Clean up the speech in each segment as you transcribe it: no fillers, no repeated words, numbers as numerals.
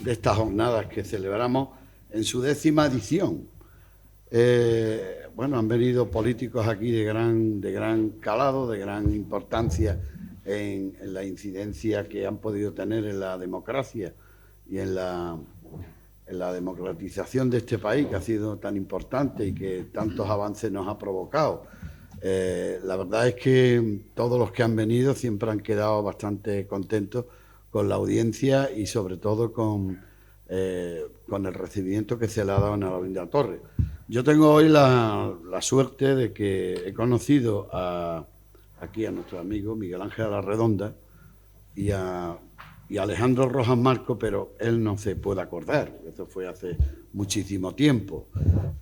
de estas jornadas que celebramos en su 10ª edición. Bueno, han venido políticos aquí de gran calado, de gran importancia en la incidencia que han podido tener en la democracia y en la democratización de este país, que ha sido tan importante y que tantos avances nos ha provocado. La verdad es que todos los que han venido siempre han quedado bastante contentos con la audiencia y sobre todo con el recibimiento que se le ha dado en Alaurín de la Torre. Yo tengo hoy la suerte de que he conocido aquí a nuestro amigo Miguel Ángel de la Redonda y a Alejandro Rojas Marco, pero él no se puede acordar, eso fue hace muchísimo tiempo,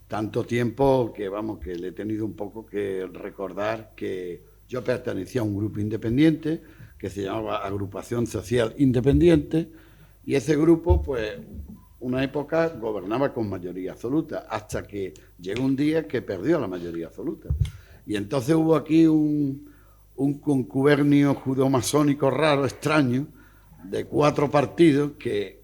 tanto tiempo que, vamos, que le he tenido un poco que recordar que yo pertenecía a un grupo independiente que se llamaba Agrupación Social Independiente, y ese grupo, pues, una época gobernaba con mayoría absoluta, hasta que llegó un día que perdió la mayoría absoluta. Y entonces hubo aquí un concubernio judeomasónico raro, extraño, de 4 partidos que,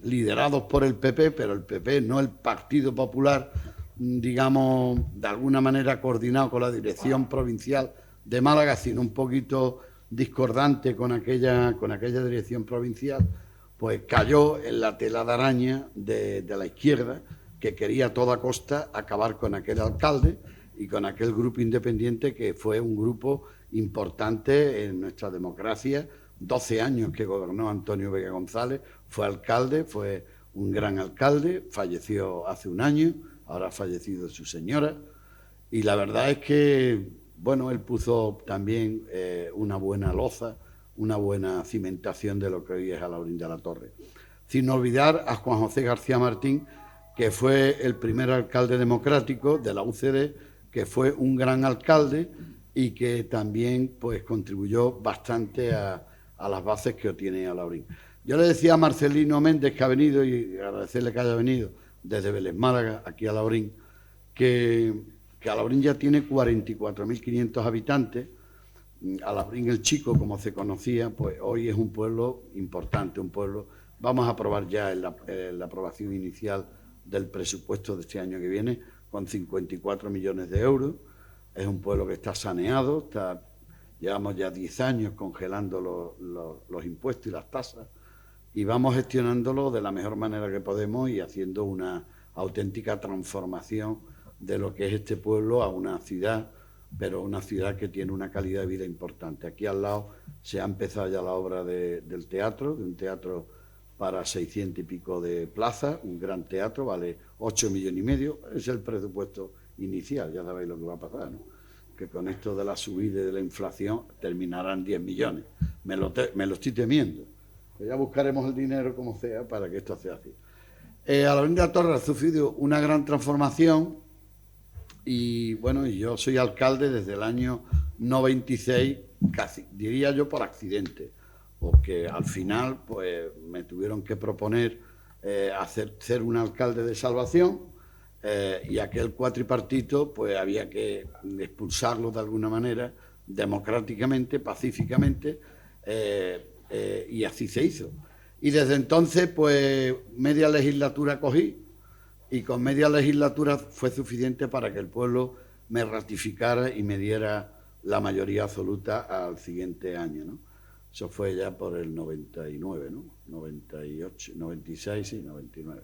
liderados por el PP, pero el PP no el Partido Popular, digamos, de alguna manera coordinado con la dirección provincial de Málaga, sino un poquito discordante con aquella dirección provincial, pues cayó en la tela de araña de la izquierda, que quería a toda costa acabar con aquel alcalde y con aquel grupo independiente que fue un grupo importante en nuestra democracia. 12 años que gobernó Antonio Vega González, fue alcalde, fue un gran alcalde, falleció hace un año, ahora ha fallecido su señora, y la verdad es que, bueno, él puso también una buena loza, una buena cimentación de lo que hoy es Alaurín de la Torre. Sin olvidar a Juan José García Martín, que fue el primer alcalde democrático de la UCD, que fue un gran alcalde y que también, pues, contribuyó bastante a las bases que tiene Alaurín. Yo le decía a Marcelino Méndez, que ha venido, y agradecerle que haya venido desde Vélez Málaga, aquí a Alaurín, que Alaurín ya tiene 44.500 habitantes. Alaurín el Chico, como se conocía, pues hoy es un pueblo importante, un pueblo. Vamos a aprobar ya la aprobación inicial del presupuesto de este año que viene, con 54 millones de euros. Es un pueblo que está saneado, llevamos ya 10 años congelando los impuestos y las tasas, y vamos gestionándolo de la mejor manera que podemos y haciendo una auténtica transformación de lo que es este pueblo a una ciudad, pero una ciudad que tiene una calidad de vida importante. Aquí al lado se ha empezado ya la obra del teatro, de un teatro para 600 y pico de plazas, un gran teatro, vale 8,5 millones, es el presupuesto inicial, ya sabéis lo que va a pasar, ¿no? Que con esto de la subida y de la inflación terminarán 10 millones. Me lo estoy temiendo. Pero ya buscaremos el dinero como sea para que esto sea así. Alaurín de la Torre ha sufrido una gran transformación y, bueno, yo soy alcalde desde el año 96, casi, diría yo, por accidente, porque al final, pues, me tuvieron que proponer ser un alcalde de salvación. Y aquel cuatripartito, pues había que expulsarlo de alguna manera, democráticamente, pacíficamente, y así se hizo. Y desde entonces, pues, media legislatura cogí, y con media legislatura fue suficiente para que el pueblo me ratificara y me diera la mayoría absoluta al siguiente año, ¿no? Eso fue ya por el 99, ¿no? 98, 96, sí, 99.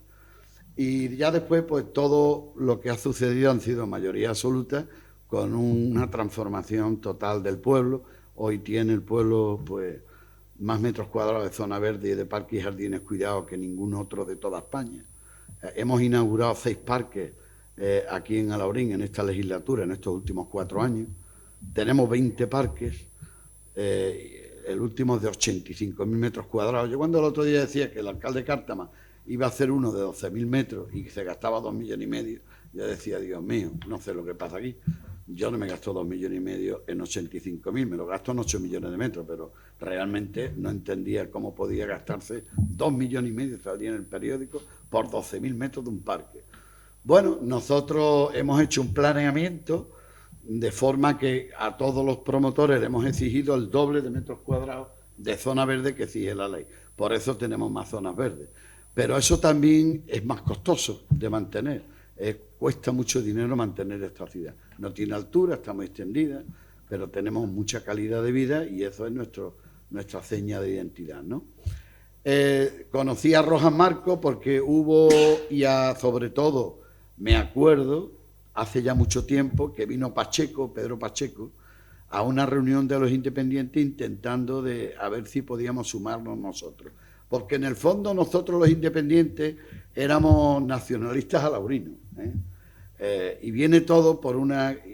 Y ya después, pues, todo lo que ha sucedido han sido mayoría absoluta, con una transformación total del pueblo. Hoy tiene el pueblo, pues, más metros cuadrados de zona verde y de parques y jardines cuidados que ningún otro de toda España. Hemos inaugurado 6 parques aquí en Alaurín en esta legislatura, en estos últimos 4 años. Tenemos 20 parques, el último es de 85.000 metros cuadrados. Yo cuando el otro día decía que el alcalde Cártama iba a hacer uno de 12.000 metros y que se gastaba 2,5 millones, yo decía, Dios mío, no sé lo que pasa aquí. Yo no me gasto 2,5 millones en 85.000, me lo gasto en 8 millones de metros, pero realmente no entendía cómo podía gastarse 2,5 millones, salía en el periódico, por 12.000 metros de un parque. Bueno, nosotros hemos hecho un planeamiento de forma que a todos los promotores le hemos exigido el doble de metros cuadrados de zona verde que exige la ley. Por eso tenemos más zonas verdes. pero eso también es más costoso de mantener. Cuesta mucho dinero mantener esta ciudad. No tiene altura, está muy extendida, pero tenemos mucha calidad de vida y eso es nuestra seña de identidad, ¿no? Conocí a Rojas Marcos porque hubo, sobre todo, me acuerdo, hace ya mucho tiempo, que vino Pacheco, Pedro Pacheco, a una reunión de los independientes intentando a ver si podíamos sumarnos nosotros. Porque en el fondo nosotros los independientes éramos nacionalistas alaurinos, y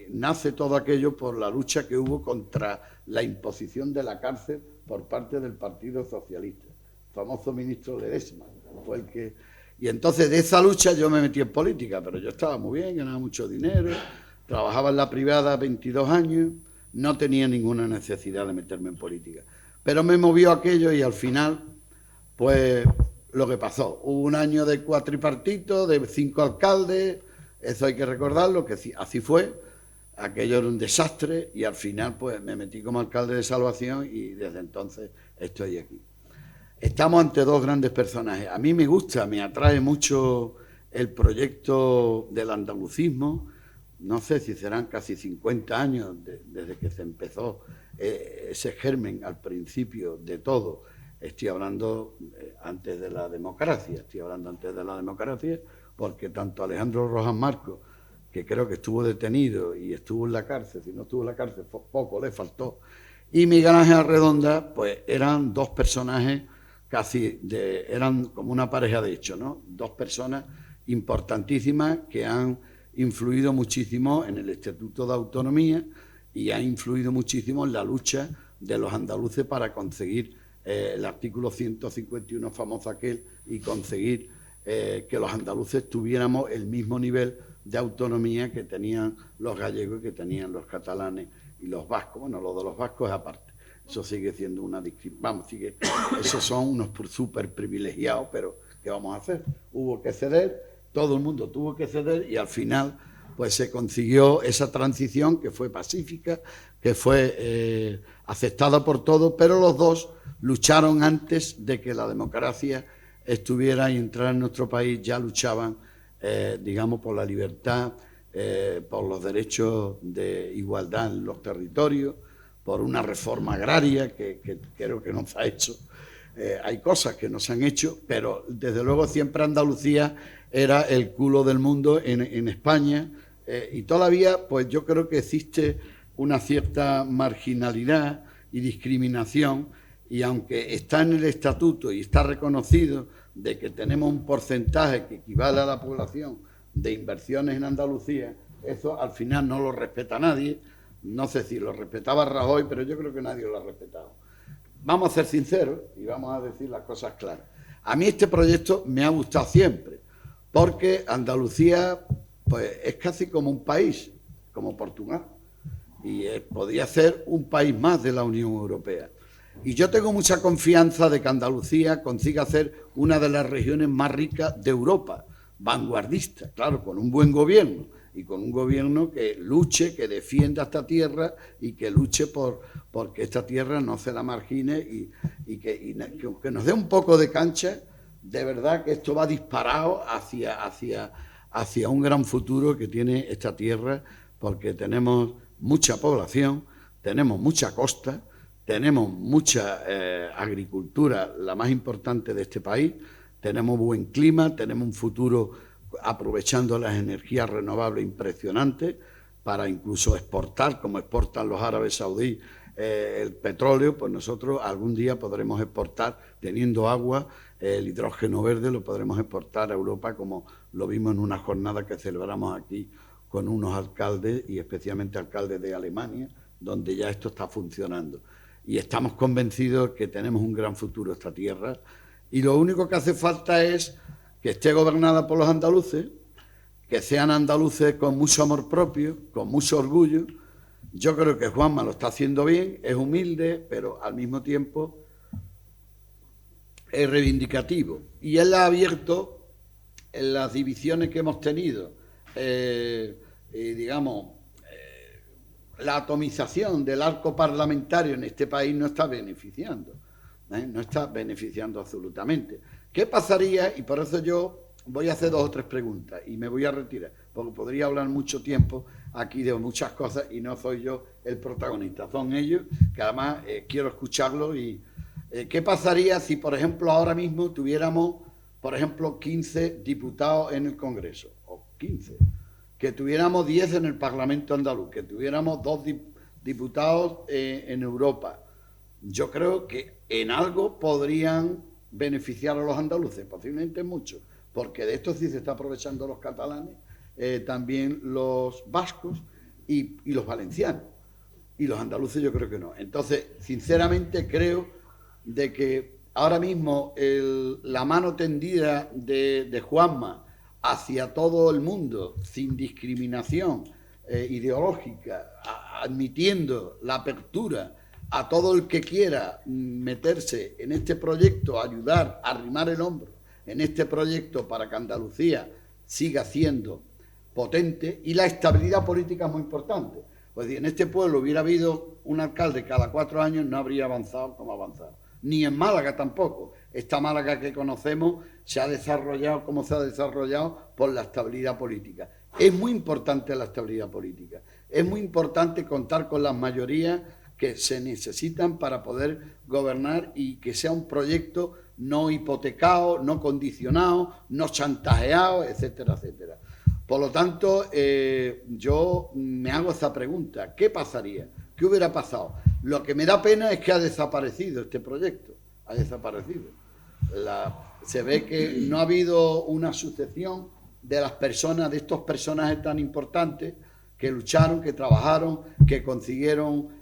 nace todo aquello por la lucha que hubo contra la imposición de la cárcel por parte del Partido Socialista. El famoso ministro Ledesma fue el que... Y entonces de esa lucha yo me metí en política, pero yo estaba muy bien, ganaba mucho dinero, trabajaba en la privada 22 años, no tenía ninguna necesidad de meterme en política. Pero me movió aquello y al final, pues lo que pasó. Hubo un año de cuatripartito, de 5 alcaldes, eso hay que recordarlo, que así fue. Aquello era un desastre y al final pues me metí como alcalde de Salvación y desde entonces estoy aquí. Estamos ante dos grandes personajes. A mí me gusta, me atrae mucho el proyecto del andalucismo. No sé si serán casi 50 años desde que se empezó ese germen al principio de todo. Estoy hablando antes de la democracia, porque tanto Alejandro Rojas Marcos, que creo que estuvo detenido y estuvo en la cárcel, si no estuvo en la cárcel poco le faltó, y Miguel Ángel Arredonda, pues eran dos personajes eran como una pareja de hecho, ¿no? Dos personas importantísimas que han influido muchísimo en el Estatuto de Autonomía y han influido muchísimo en la lucha de los andaluces para conseguir el artículo 151 famoso aquel y conseguir que los andaluces tuviéramos el mismo nivel de autonomía que tenían los gallegos y que tenían los catalanes y los vascos. Bueno, lo de los vascos es aparte. Eso sigue siendo una discriminación. Esos son unos súper privilegiados, pero ¿qué vamos a hacer? Hubo que ceder, todo el mundo tuvo que ceder y al final pues se consiguió esa transición que fue pacífica, que fue aceptada por todos, pero los dos lucharon antes de que la democracia estuviera y entrara en nuestro país, ya luchaban, digamos, por la libertad, por los derechos de igualdad en los territorios, por una reforma agraria que creo que no se ha hecho. Hay cosas que no se han hecho, pero desde luego siempre Andalucía era el culo del mundo en España, y todavía pues yo creo que existe una cierta marginalidad y discriminación, y aunque está en el estatuto y está reconocido de que tenemos un porcentaje que equivale a la población de inversiones en Andalucía, eso al final no lo respeta nadie. No sé si lo respetaba Rajoy, pero yo creo que nadie lo ha respetado. Vamos a ser sinceros y vamos a decir las cosas claras. A mí este proyecto me ha gustado siempre, porque Andalucía pues, es casi como un país, como Portugal, y podría ser un país más de la Unión Europea. Y yo tengo mucha confianza de que Andalucía consiga ser una de las regiones más ricas de Europa, vanguardista, claro, con un buen gobierno, y con un gobierno que luche, que defienda esta tierra y que luche porque esta tierra no se la margine y que nos dé un poco de cancha. De verdad que esto va disparado hacia un gran futuro que tiene esta tierra, porque tenemos mucha población, tenemos mucha costa, tenemos mucha agricultura, la más importante de este país, tenemos buen clima, tenemos un futuro aprovechando las energías renovables impresionantes para incluso exportar, como exportan los árabes saudíes el petróleo, pues nosotros algún día podremos exportar, teniendo agua, el hidrógeno verde lo podremos exportar a Europa, como lo vimos en una jornada que celebramos aquí con unos alcaldes, y especialmente alcaldes de Alemania, donde ya esto está funcionando. Y estamos convencidos que tenemos un gran futuro esta tierra, y lo único que hace falta es que esté gobernada por los andaluces, que sean andaluces con mucho amor propio, con mucho orgullo. Yo creo que Juanma lo está haciendo bien, es humilde, pero al mismo tiempo es reivindicativo. Y él ha abierto en las divisiones que hemos tenido, la atomización del arco parlamentario en este país no está beneficiando absolutamente. ¿Qué pasaría? Y por eso yo voy a hacer 2 o 3 preguntas y me voy a retirar, porque podría hablar mucho tiempo aquí de muchas cosas y no soy yo el protagonista, son ellos, que además quiero escucharlo. Y ¿qué pasaría si, por ejemplo, ahora mismo tuviéramos, por ejemplo, 15 diputados en el Congreso, o 15, que tuviéramos 10 en el Parlamento andaluz, que tuviéramos 2 diputados en Europa? Yo creo que en algo podrían beneficiar a los andaluces, posiblemente mucho, porque de esto sí se está aprovechando los catalanes, también los vascos y los valencianos. Y los andaluces yo creo que no. Entonces, sinceramente creo de que ahora mismo la mano tendida de Juanma hacia todo el mundo, sin discriminación ideológica, admitiendo la apertura a todo el que quiera meterse en este proyecto, ayudar, arrimar el hombro en este proyecto para que Andalucía siga siendo potente. Y la estabilidad política es muy importante. Pues si en este pueblo hubiera habido un alcalde cada 4 años, no habría avanzado como ha avanzado. Ni en Málaga tampoco. Esta Málaga que conocemos se ha desarrollado como se ha desarrollado por la estabilidad política. Es muy importante la estabilidad política. Es muy importante contar con las mayorías que se necesitan para poder gobernar y que sea un proyecto no hipotecado, no condicionado, no chantajeado, etcétera, etcétera. Por lo tanto, yo me hago esa pregunta: ¿qué pasaría? ¿Qué hubiera pasado? Lo que me da pena es que ha desaparecido este proyecto, ha desaparecido. Se ve que no ha habido una sucesión de las personas, de estos personajes tan importantes que lucharon, que trabajaron, que consiguieron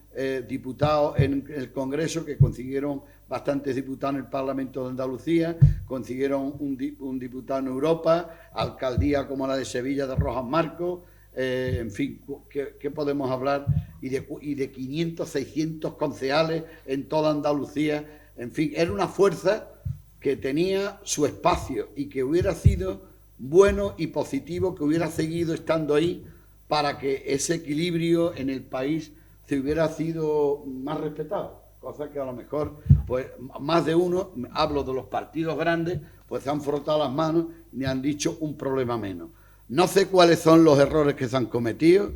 diputados en el Congreso, que consiguieron bastantes diputados en el Parlamento de Andalucía, consiguieron un diputado en Europa, alcaldía como la de Sevilla de Rojas Marcos, en fin, ¿qué podemos hablar? Y de 500, 600 concejales en toda Andalucía. En fin, era una fuerza que tenía su espacio y que hubiera sido bueno y positivo, que hubiera seguido estando ahí para que ese equilibrio en el país se hubiera sido más respetado, cosa que a lo mejor, pues más de uno, hablo de los partidos grandes, pues se han frotado las manos y han dicho un problema menos. No sé cuáles son los errores que se han cometido,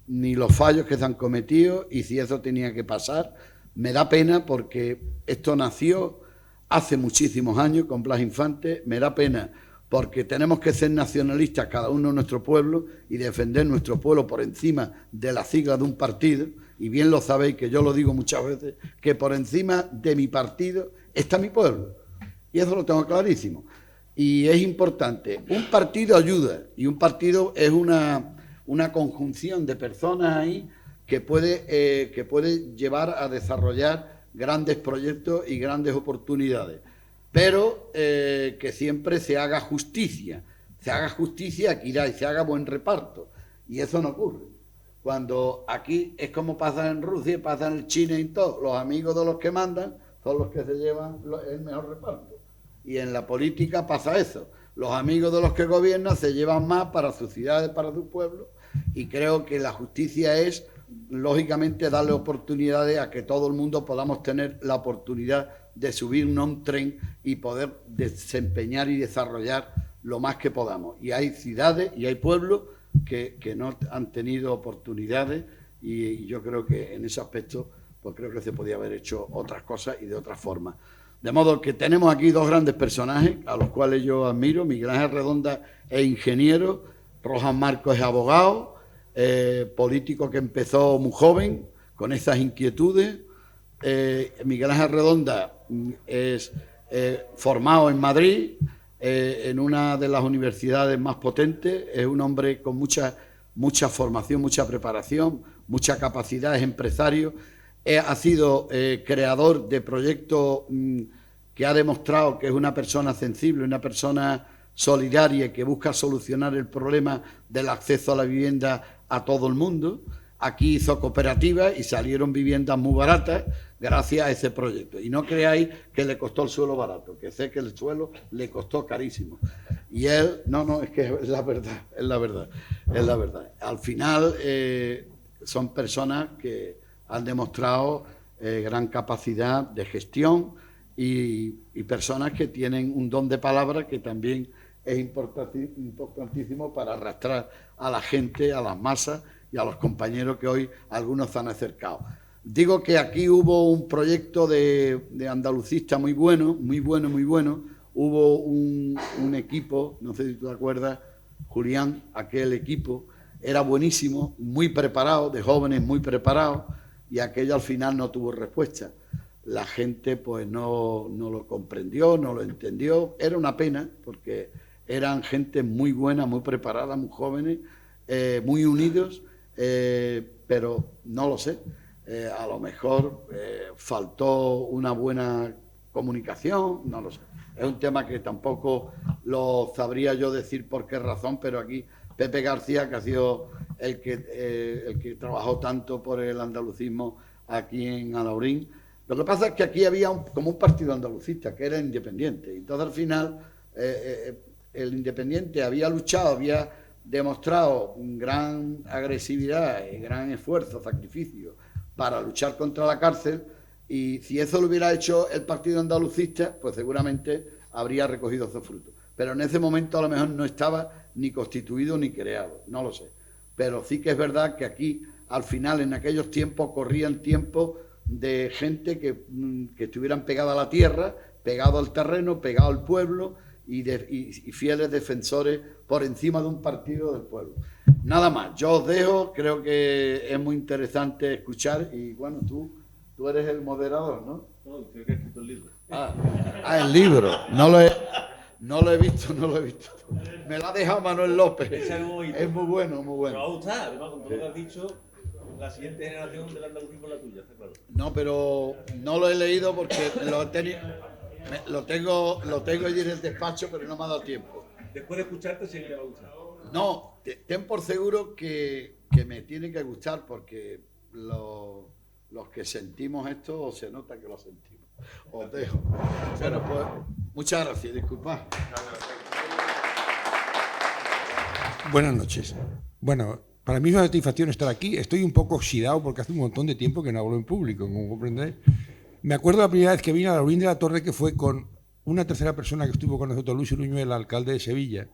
ni los fallos que se han cometido, y si eso tenía que pasar. Me da pena porque esto nació hace muchísimos años con Blas Infante. Me da pena porque tenemos que ser nacionalistas cada uno en nuestro pueblo y defender nuestro pueblo por encima de la sigla de un partido. Y bien lo sabéis, que yo lo digo muchas veces, que por encima de mi partido está mi pueblo. Y eso lo tengo clarísimo. Y es importante. Un partido ayuda, y un partido es una conjunción de personas ahí que puede llevar a desarrollar grandes proyectos y grandes oportunidades. Pero que siempre se haga justicia, equidad y se haga buen reparto. Y eso no ocurre. Cuando aquí es como pasa en Rusia, pasa en China y todo, los amigos de los que mandan son los que se llevan el mejor reparto. Y en la política pasa eso. Los amigos de los que gobiernan se llevan más para sus ciudades, para su pueblo, y creo que la justicia es, lógicamente, darle oportunidades a que todo el mundo podamos tener la oportunidad de subirnos a un tren y poder desempeñar y desarrollar lo más que podamos. Y hay ciudades y hay pueblos que no han tenido oportunidades, y yo creo que en ese aspecto pues creo que se podía haber hecho otras cosas y de otras formas. De modo que tenemos aquí 2 grandes personajes a los cuales yo admiro. Miguel Ángel Redonda es ingeniero, Rojas Marcos es abogado, político que empezó muy joven con esas inquietudes. Miguel Ángel Redonda es formado en Madrid, en una de las universidades más potentes. Es un hombre con mucha formación, mucha preparación, mucha capacidad, es empresario. Ha sido creador de proyectos que ha demostrado que es una persona sensible, una persona solidaria y que busca solucionar el problema del acceso a la vivienda a todo el mundo. Aquí hizo cooperativas y salieron viviendas muy baratas gracias a ese proyecto. Y no creáis que le costó el suelo barato, que sé que el suelo le costó carísimo. Y él, no, es que es la verdad, es la verdad, es la verdad. Al final son personas que han demostrado gran capacidad de gestión y personas que tienen un don de palabra que también es importantísimo para arrastrar a la gente, a las masas y a los compañeros que hoy algunos se han acercado. Digo que aquí hubo un proyecto de andalucista muy bueno, muy bueno, muy bueno. Hubo un equipo, no sé si tú te acuerdas, Julián, aquel equipo era buenísimo, muy preparado, de jóvenes muy preparados, y aquello al final no tuvo respuesta. La gente pues no lo comprendió, no lo entendió. Era una pena porque eran gente muy buena, muy preparada, muy jóvenes, muy unidos, pero no lo sé. A lo mejor faltó una buena comunicación, no lo sé. Es un tema que tampoco lo sabría yo decir por qué razón, pero aquí Pepe García, que ha sido el que trabajó tanto por el andalucismo aquí en Alhaurín. Lo que pasa es que aquí había como un partido andalucista, que era independiente. Entonces, al final, el independiente había luchado, había demostrado gran agresividad, gran esfuerzo, sacrificio para luchar contra la cárcel, y si eso lo hubiera hecho el partido andalucista, pues seguramente habría recogido esos frutos. Pero en ese momento a lo mejor no estaba ni constituido ni creado, no lo sé. Pero sí que es verdad que aquí, al final, en aquellos tiempos, corrían tiempos de gente que estuvieran pegada a la tierra, pegado al terreno, pegado al pueblo y fieles defensores por encima de un partido del pueblo. Nada más, yo os dejo, creo que es muy interesante escuchar y bueno, tú eres el moderador, ¿no? No, creo que he escrito el libro. El libro, no lo he visto. Me lo ha dejado Manuel López. Es muy bueno, muy bueno. Me va a gustar, además con todo lo que has dicho, la siguiente generación del andalucismo es la tuya, está claro. No, pero no lo he leído porque lo tengo allí en el despacho, pero no me ha dado tiempo. Después de escucharte, sí que me va a gustar. No, ten por seguro que me tiene que gustar porque los que sentimos esto se nota que lo sentimos. Os dejo. Bueno, pues muchas gracias, disculpad. Buenas noches. Bueno, para mí es una satisfacción estar aquí. Estoy un poco oxidado porque hace un montón de tiempo que no hablo en público, como comprenderéis. Me acuerdo la primera vez que vine a Alhaurín de la Torre, que fue con una tercera persona que estuvo con nosotros, Luis Uruñuela, alcalde de Sevilla,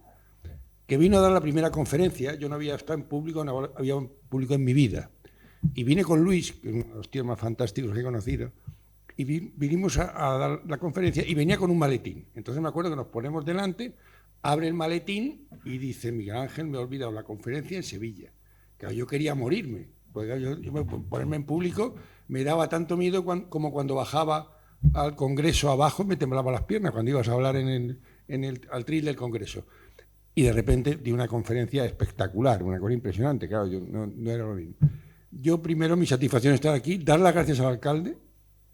que vino a dar la primera conferencia. Yo no había estado en público, no había un público en mi vida. Y vine con Luis, que es uno de los tíos más fantásticos que he conocido, y vinimos a dar la conferencia y venía con un maletín. Entonces me acuerdo que nos ponemos delante, abre el maletín y dice: Miguel Ángel, me he olvidado la conferencia en Sevilla. Claro, yo quería morirme, porque yo ponerme en público me daba tanto miedo como cuando bajaba al Congreso abajo me temblaban las piernas cuando ibas a hablar al tril del Congreso. Y de repente di una conferencia espectacular, una cosa impresionante, claro, yo no era lo mismo. Yo primero, mi satisfacción es estar aquí, dar las gracias al alcalde.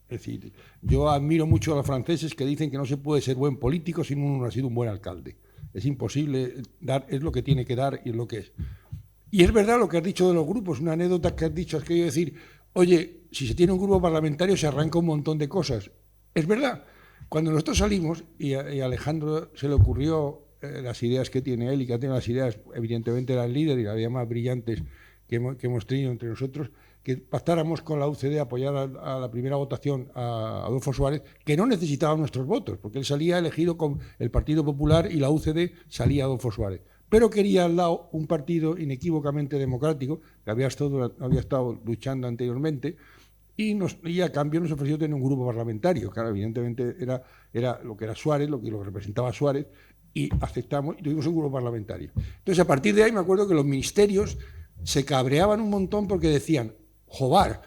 Es decir, yo admiro mucho a los franceses que dicen que no se puede ser buen político si uno no ha sido un buen alcalde. Es imposible dar, es lo que tiene que dar y es lo que es. Y es verdad lo que has dicho de los grupos, una anécdota que has dicho, has querido decir, oye, si se tiene un grupo parlamentario se arranca un montón de cosas. Es verdad. Cuando nosotros salimos, y a Alejandro se le ocurrió las ideas que tiene él, y que ha tenido las ideas, evidentemente era el líder y las ideas más brillantes que hemos tenido entre nosotros, que pactáramos con la UCD a apoyar a la primera votación a Adolfo Suárez, que no necesitaba nuestros votos, porque él salía elegido con el Partido Popular y la UCD salía Adolfo Suárez. Pero quería al lado un partido inequívocamente democrático, que había estado luchando anteriormente, y a cambio nos ofreció tener un grupo parlamentario. Claro, evidentemente era lo que era Suárez, lo que representaba Suárez, y aceptamos y tuvimos un grupo parlamentario. Entonces, a partir de ahí me acuerdo que los ministerios se cabreaban un montón porque decían: joder,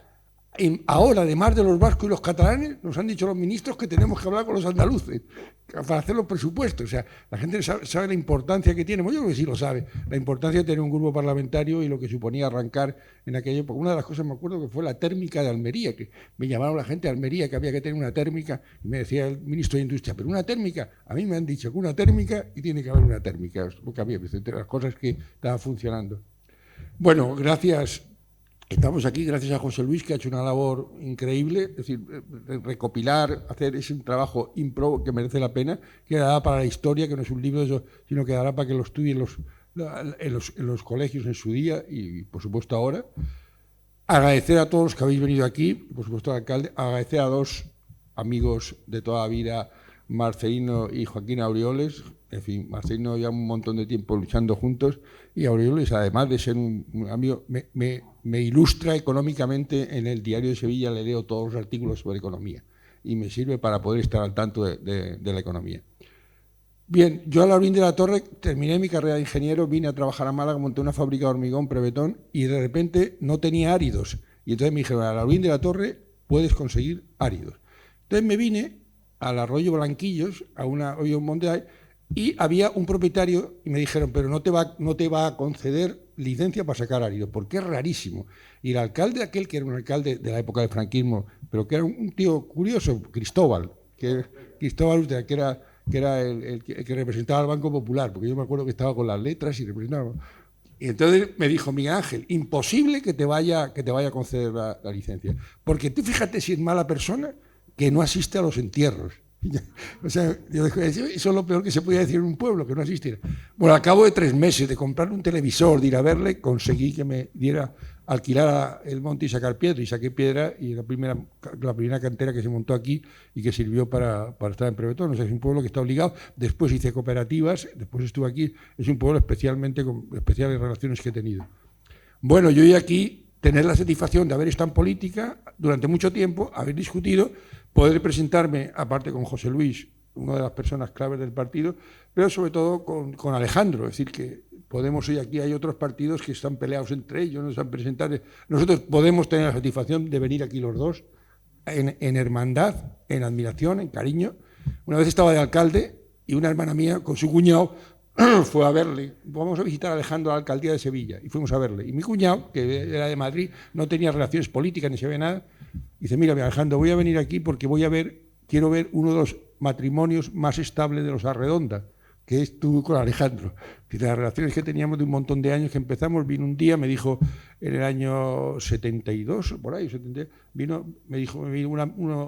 ahora, además de los vascos y los catalanes, nos han dicho los ministros que tenemos que hablar con los andaluces para hacer los presupuestos. O sea, la gente sabe la importancia que tiene, yo creo que sí lo sabe, la importancia de tener un grupo parlamentario y lo que suponía arrancar en aquella época. Una de las cosas me acuerdo que fue la térmica de Almería, que me llamaron la gente de Almería que había que tener una térmica, y me decía el ministro de Industria: pero una térmica, a mí me han dicho que una térmica y tiene que haber una térmica, porque había entre las cosas que estaban funcionando. Bueno, gracias. Estamos aquí gracias a José Luis, que ha hecho una labor increíble, es decir, recopilar, hacer ese trabajo impro que merece la pena, que dará para la historia, que no es un libro de eso, sino que dará para que lo estudien en los colegios en su día y, por supuesto, ahora. Agradecer a todos los que habéis venido aquí, por supuesto al alcalde, agradecer a dos amigos de toda la vida, Marcelino y Joaquín Aureoles. En fin, Marcelino ya un montón de tiempo luchando juntos, y Aureoles, además de ser un amigo, me ilustra económicamente. En el Diario de Sevilla le leo todos los artículos sobre economía y me sirve para poder estar al tanto de la economía. Bien, yo a Laurín de la Torre terminé mi carrera de ingeniero, vine a trabajar a Málaga, monté una fábrica de hormigón prebetón y de repente no tenía áridos. Y entonces me dijeron, a Laurín de la Torre puedes conseguir áridos. Entonces me vine al Arroyo Blanquillos, a un monte ahí, y había un propietario y me dijeron, pero no te va a conceder licencia para sacar áridos, porque es rarísimo. Y el alcalde aquel, que era un alcalde de la época del franquismo, pero que era un tío curioso, Cristóbal Ultra, que era el que representaba al Banco Popular, porque yo me acuerdo que estaba con las letras y representaba. Y entonces me dijo, Miguel Ángel, imposible que te vaya a conceder la licencia, porque tú fíjate si es mala persona que no asiste a los entierros. O sea, yo dije, eso es lo peor que se podía decir en un pueblo, que no asistiera. Bueno, al cabo de 3 meses de comprar un televisor, de ir a verle, conseguí que me diera alquilar el monte y sacar piedra, y saqué piedra, y la primera cantera que se montó aquí y que sirvió para estar en Prebetón. O sea, es un pueblo que está obligado. Después hice cooperativas, después estuve aquí. Es un pueblo especialmente con especiales relaciones que he tenido. Bueno, yo hoy aquí tener la satisfacción de haber estado en política durante mucho tiempo, haber discutido, poder presentarme, aparte con José Luis, una de las personas claves del partido, pero sobre todo con Alejandro. Es decir, que Podemos hoy aquí, hay otros partidos que están peleados entre ellos, no se han presentado. Nosotros podemos tener la satisfacción de venir aquí los dos, en hermandad, en admiración, en cariño. Una vez estaba de alcalde y una hermana mía con su cuñado fue a verle. Vamos a visitar a Alejandro a la alcaldía de Sevilla, y fuimos a verle. Y mi cuñado, que era de Madrid, no tenía relaciones políticas ni sabía nada, dice, mira, Alejandro, voy a venir aquí porque quiero ver uno de los matrimonios más estables de los Arredonda, que es tú con Alejandro. Y las relaciones que teníamos de un montón de años que empezamos, vino un día, me dijo, en el año 72, por ahí, 72, me dijo,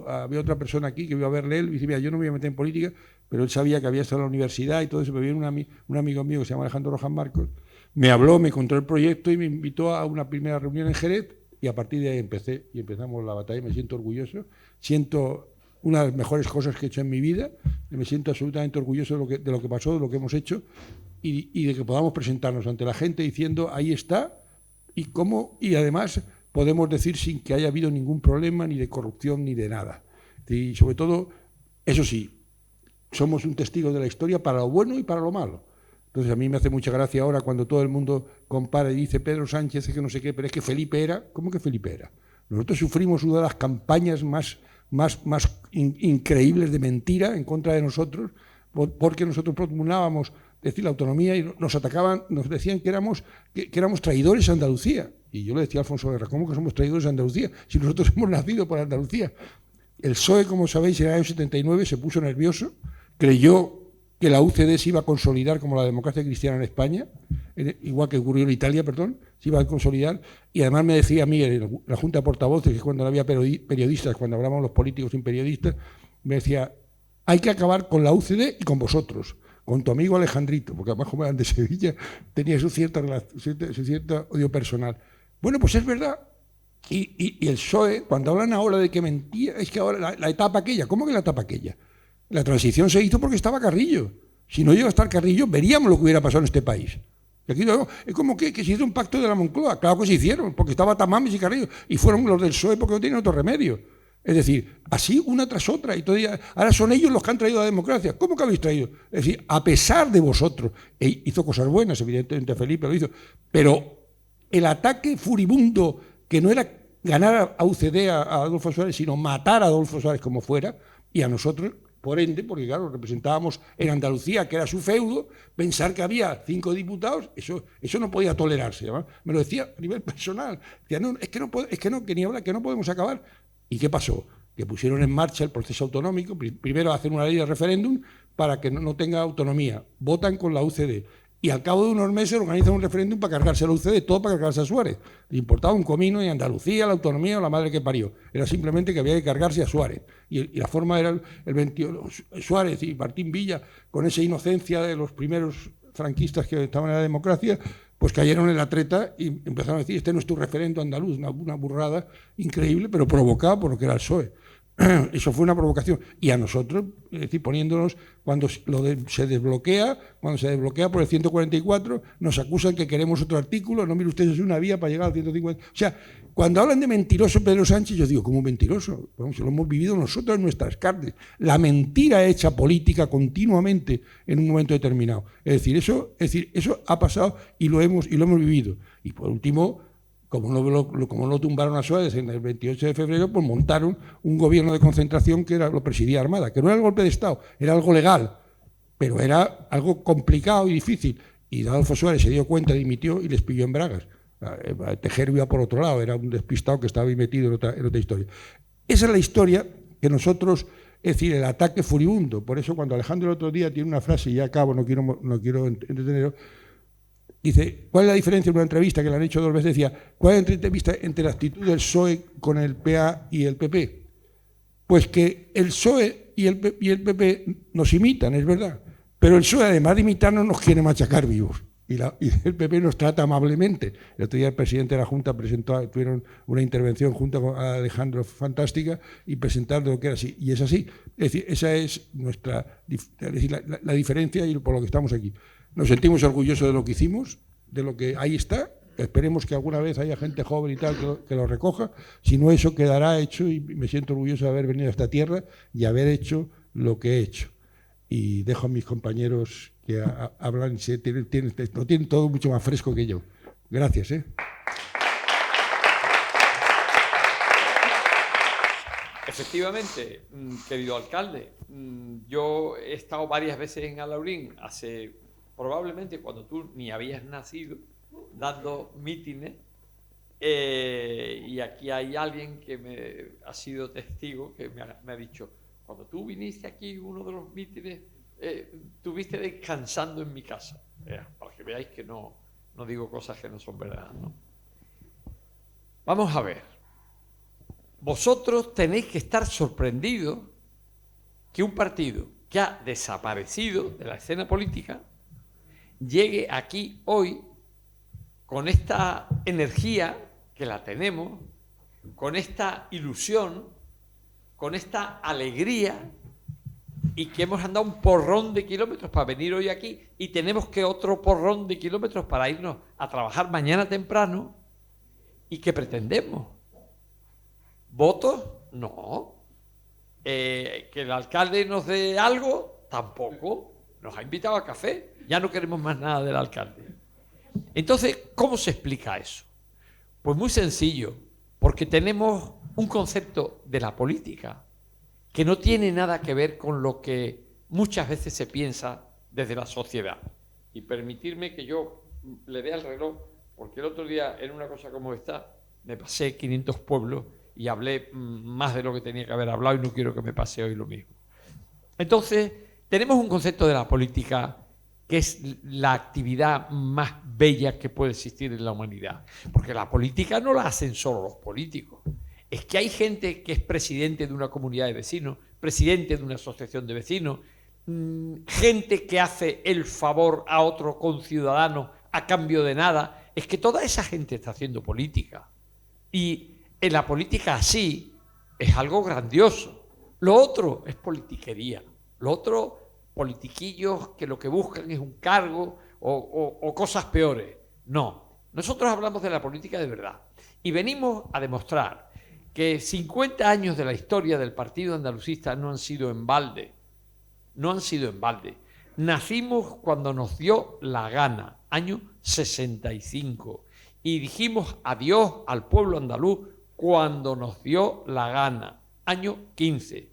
había otra persona aquí que iba a verle él, y dice, mira, yo no me voy a meter en política, pero él sabía que había estado en la universidad y todo eso, me vino un amigo mío que se llama Alejandro Rojas Marcos, me habló, me contó el proyecto y me invitó a una primera reunión en Jerez, y a partir de ahí empezamos la batalla. Me siento orgulloso, siento una de las mejores cosas que he hecho en mi vida, me siento absolutamente orgulloso de lo que pasó, de lo que hemos hecho, y de que podamos presentarnos ante la gente diciendo, ahí está, y además podemos decir sin que haya habido ningún problema, ni de corrupción, ni de nada. Y sobre todo, eso sí, somos un testigo de la historia para lo bueno y para lo malo. Entonces a mí me hace mucha gracia ahora cuando todo el mundo compara y dice Pedro Sánchez es que no sé qué, pero es que Felipe era. ¿Cómo que Felipe era? Nosotros sufrimos una de las campañas más increíbles de mentira en contra de nosotros, porque nosotros propugnábamos decir la autonomía y nos atacaban, nos decían que éramos traidores a Andalucía. Y yo le decía a Alfonso Guerra, ¿cómo que somos traidores a Andalucía? Si nosotros hemos nacido por Andalucía. El PSOE, como sabéis, en el año 79 se puso nervioso, creyó que la UCD se iba a consolidar como la democracia cristiana en España, igual que ocurrió en Italia, se iba a consolidar, y además me decía a mí, en la Junta de Portavoces, que cuando no había periodistas, cuando hablábamos los políticos sin periodistas, me decía, hay que acabar con la UCD y con vosotros, con tu amigo Alejandrito, porque además como eran de Sevilla, tenía su cierto odio personal. Bueno, pues es verdad. Y el PSOE, cuando hablan ahora de que mentía, es que ahora la etapa aquella, ¿cómo que la etapa aquella? La transición se hizo porque estaba Carrillo. Si no llega a estar Carrillo, veríamos lo que hubiera pasado en este país. Y aquí es como que se hizo un pacto de la Moncloa. Claro que se hicieron, porque estaba Tamames y Carrillo. Y fueron los del PSOE porque no tienen otro remedio. Es decir, así una tras otra. Y todavía, ahora son ellos los que han traído la democracia. ¿Cómo que habéis traído? Es decir, a pesar de vosotros. Hizo cosas buenas, evidentemente Felipe lo hizo. Pero el ataque furibundo, que no era ganar a UCD, a Adolfo Suárez, sino matar a Adolfo Suárez como fuera, y a nosotros, por ende, porque claro, representábamos en Andalucía, que era su feudo, pensar que había 5 diputados, eso no podía tolerarse. ¿no? Me lo decía a nivel personal. Decía, no, que ni hablar, que no podemos acabar. ¿Y qué pasó? Que pusieron en marcha el proceso autonómico, primero hacen una ley de referéndum para que no tenga autonomía, votan con la UCD. Y al cabo de unos meses organizan un referéndum para cargarse a la UCD, todo para cargarse a Suárez. Le importaba un comino y Andalucía, la autonomía o la madre que parió. Era simplemente que había que cargarse a Suárez. Y la forma era el 21. Suárez y Martín Villa, con esa inocencia de los primeros franquistas que estaban en la democracia, pues cayeron en la treta y empezaron a decir, este no es tu referendo andaluz, una burrada increíble, pero provocada por lo que era el PSOE. Eso fue una provocación. Y a nosotros, es decir, poniéndonos, cuando se desbloquea por el 144, nos acusan que queremos otro artículo. No, mire ustedes, es una vía para llegar al 150. O sea, cuando hablan de mentiroso Pedro Sánchez, yo digo, ¿cómo mentiroso? Vamos, lo hemos vivido nosotros en nuestras carnes. La mentira hecha política continuamente en un momento determinado. Es decir, eso ha pasado y lo hemos vivido. Y por último, como no tumbaron a Suárez en el 28 de febrero, pues montaron un gobierno de concentración que lo presidía Armada, que no era el golpe de Estado, era algo legal, pero era algo complicado y difícil. Y Adolfo Suárez se dio cuenta, dimitió y les pilló en bragas. Tejero iba por otro lado, era un despistado que estaba ahí metido en otra historia. Esa es la historia que nosotros, es decir, el ataque furibundo. Por eso cuando Alejandro el otro día tiene una frase, y ya acabo, no quiero entretenerlo, dice, ¿cuál es la diferencia en una entrevista que le han hecho 2 veces? Decía, ¿cuál es la entrevista entre la actitud del PSOE con el PA y el PP? Pues que el PSOE y el PP nos imitan, es verdad, pero el PSOE, además de imitarnos, nos quiere machacar vivos. Y el PP nos trata amablemente. El otro día el presidente de la Junta tuvieron una intervención junto con Alejandro fantástica y presentaron lo que era así. Y es así. Es decir, esa es la diferencia y por lo que estamos aquí. Nos sentimos orgullosos de lo que hicimos, de lo que ahí está. Esperemos que alguna vez haya gente joven y tal que lo recoja. Si no, eso quedará hecho y me siento orgulloso de haber venido a esta tierra y haber hecho lo que he hecho. Y dejo a mis compañeros que hablan y lo tienen todo mucho más fresco que yo. Gracias. Efectivamente, querido alcalde, yo he estado varias veces en Alhaurín, probablemente cuando tú ni habías nacido, dando mítines, y aquí hay alguien que ha sido testigo, que me ha dicho, cuando tú viniste aquí, uno de los mítines, estuviste descansando en mi casa. Para que veáis que no digo cosas que no son verdad, ¿no? Vamos a ver. Vosotros tenéis que estar sorprendidos que un partido que ha desaparecido de la escena política llegue aquí hoy con esta energía que la tenemos, con esta ilusión, con esta alegría, y que hemos andado un porrón de kilómetros para venir hoy aquí y tenemos que otro porrón de kilómetros para irnos a trabajar mañana temprano. ¿Y qué pretendemos? ¿Votos? No. ¿Que el alcalde nos dé algo? Tampoco. Nos ha invitado a café. Ya no queremos más nada del alcalde. Entonces, ¿cómo se explica eso? Pues muy sencillo, porque tenemos un concepto de la política que no tiene nada que ver con lo que muchas veces se piensa desde la sociedad. Y permitirme que yo le dé al reloj, porque el otro día, en una cosa como esta, me pasé 500 pueblos y hablé más de lo que tenía que haber hablado y no quiero que me pase hoy lo mismo. Entonces, tenemos un concepto de la política que es la actividad más bella que puede existir en la humanidad. Porque la política no la hacen solo los políticos. Es que hay gente que es presidente de una comunidad de vecinos, presidente de una asociación de vecinos, gente que hace el favor a otro conciudadano a cambio de nada. Es que toda esa gente está haciendo política. Y en la política así es algo grandioso. Lo otro es politiquería. Lo otro, politiquillos que lo que buscan es un cargo o cosas peores. No, nosotros hablamos de la política de verdad. Y venimos a demostrar que 50 años de la historia del Partido Andalucista no han sido en balde. No han sido en balde. Nacimos cuando nos dio la gana, año 65. Y dijimos adiós al pueblo andaluz cuando nos dio la gana, año 15.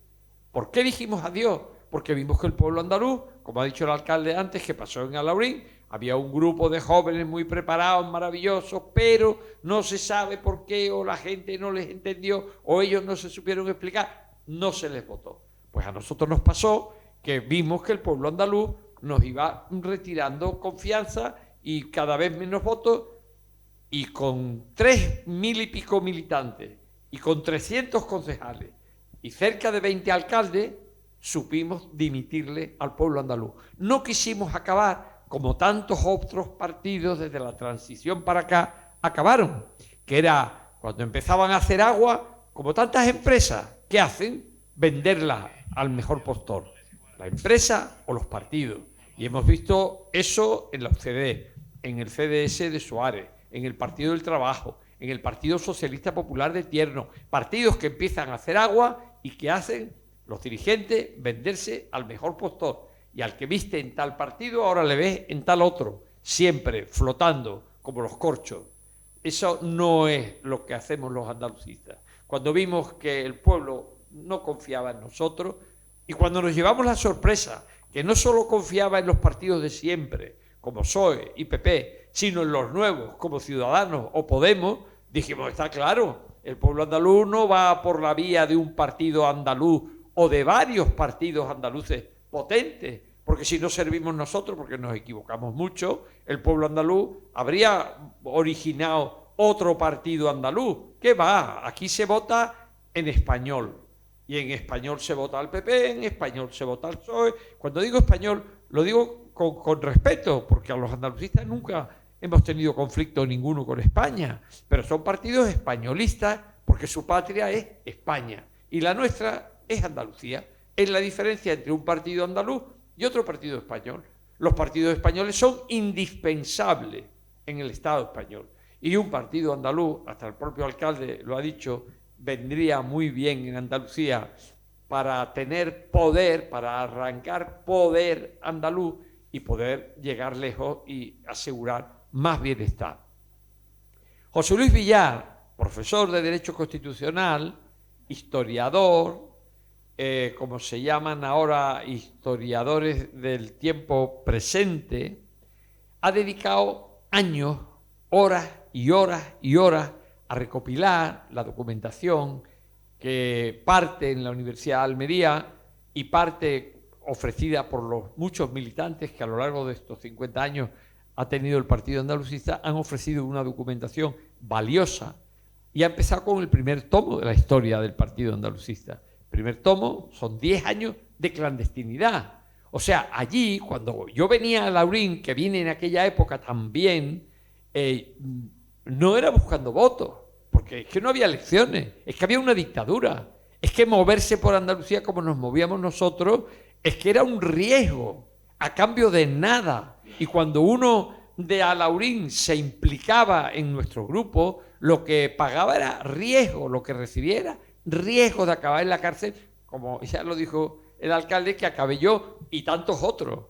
¿Por qué dijimos adiós? Porque vimos que el pueblo andaluz, como ha dicho el alcalde antes, que pasó en Alhaurín, había un grupo de jóvenes muy preparados, maravillosos, pero no se sabe por qué, o la gente no les entendió, o ellos no se supieron explicar, no se les votó. Pues a nosotros nos pasó que vimos que el pueblo andaluz nos iba retirando confianza y cada vez menos votos, y con 3.000 y pico militantes, y con 300 concejales, y cerca de 20 alcaldes, supimos dimitirle al pueblo andaluz. No quisimos acabar como tantos otros partidos desde la transición para acá acabaron, que era cuando empezaban a hacer agua, como tantas empresas, ¿qué hacen? venderla al mejor postor, la empresa o los partidos. Y hemos visto eso en la UCD, en el CDS de Suárez, en el Partido del Trabajo, en el Partido Socialista Popular de Tierno, partidos que empiezan a hacer agua y que hacen los dirigentes venderse al mejor postor. Y al que viste en tal partido, ahora le ves en tal otro, siempre flotando como los corchos. Eso no es lo que hacemos los andalucistas. Cuando vimos que el pueblo no confiaba en nosotros y cuando nos llevamos la sorpresa que no solo confiaba en los partidos de siempre, como PSOE y PP, sino en los nuevos, como Ciudadanos o Podemos, dijimos, está claro, el pueblo andaluz no va por la vía de un partido andaluz o de varios partidos andaluces potentes, porque si no servimos nosotros, porque nos equivocamos mucho, el pueblo andaluz habría originado otro partido andaluz. ¿Qué va? Aquí se vota en español, y en español se vota al PP, en español se vota al PSOE. Cuando digo español, lo digo con respeto, porque a los andalucistas nunca hemos tenido conflicto ninguno con España, pero son partidos españolistas porque su patria es España y la nuestra es Andalucía. Es la diferencia entre un partido andaluz y otro partido español. Los partidos españoles son indispensables en el Estado español y un partido andaluz, hasta el propio alcalde lo ha dicho, vendría muy bien en Andalucía para tener poder, para arrancar poder andaluz y poder llegar lejos y asegurar más bienestar. José Luis Villar, profesor de Derecho Constitucional, historiador, como se llaman ahora historiadores del tiempo presente, ha dedicado años, horas y horas y horas a recopilar la documentación que parte en la Universidad de Almería y parte ofrecida por los muchos militantes que a lo largo de estos 50 años ha tenido el Partido Andalucista, han ofrecido una documentación valiosa y ha empezado con el primer tomo de la historia del Partido Andalucista. El primer tomo son 10 años de clandestinidad. O sea, allí, cuando yo venía a Laurín, que vine en aquella época también, no era buscando votos, porque es que no había elecciones, es que había una dictadura, es que moverse por Andalucía como nos movíamos nosotros, es que era un riesgo, a cambio de nada. Y cuando uno de Alaurín se implicaba en nuestro grupo, lo que pagaba era riesgo, lo que recibía era riesgo de acabar en la cárcel, como ya lo dijo el alcalde, que acabé yo y tantos otros.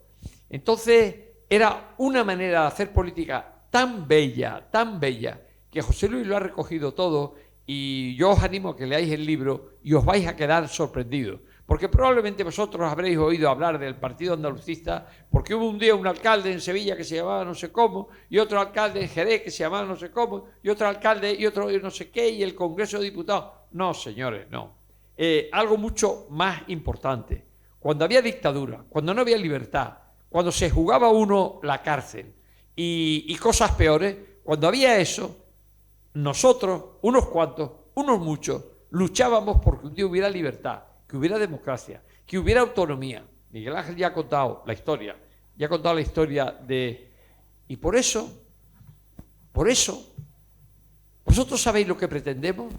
Entonces, era una manera de hacer política tan bella, que José Luis lo ha recogido todo y yo os animo a que leáis el libro y os vais a quedar sorprendidos. Porque probablemente vosotros habréis oído hablar del Partido Andalucista, porque hubo un día un alcalde en Sevilla que se llamaba no sé cómo, y otro alcalde en Jerez que se llamaba no sé cómo, y otro alcalde y otro no sé qué, y el Congreso de Diputados. No, señores, no. Algo mucho más importante. Cuando había dictadura, cuando no había libertad, cuando se jugaba uno la cárcel y cosas peores, cuando había eso, nosotros, unos cuantos, unos muchos, luchábamos porque un día hubiera libertad, que hubiera democracia, que hubiera autonomía. Miguel Ángel ya ha contado la historia, de... Y por eso, ¿vosotros sabéis lo que pretendemos?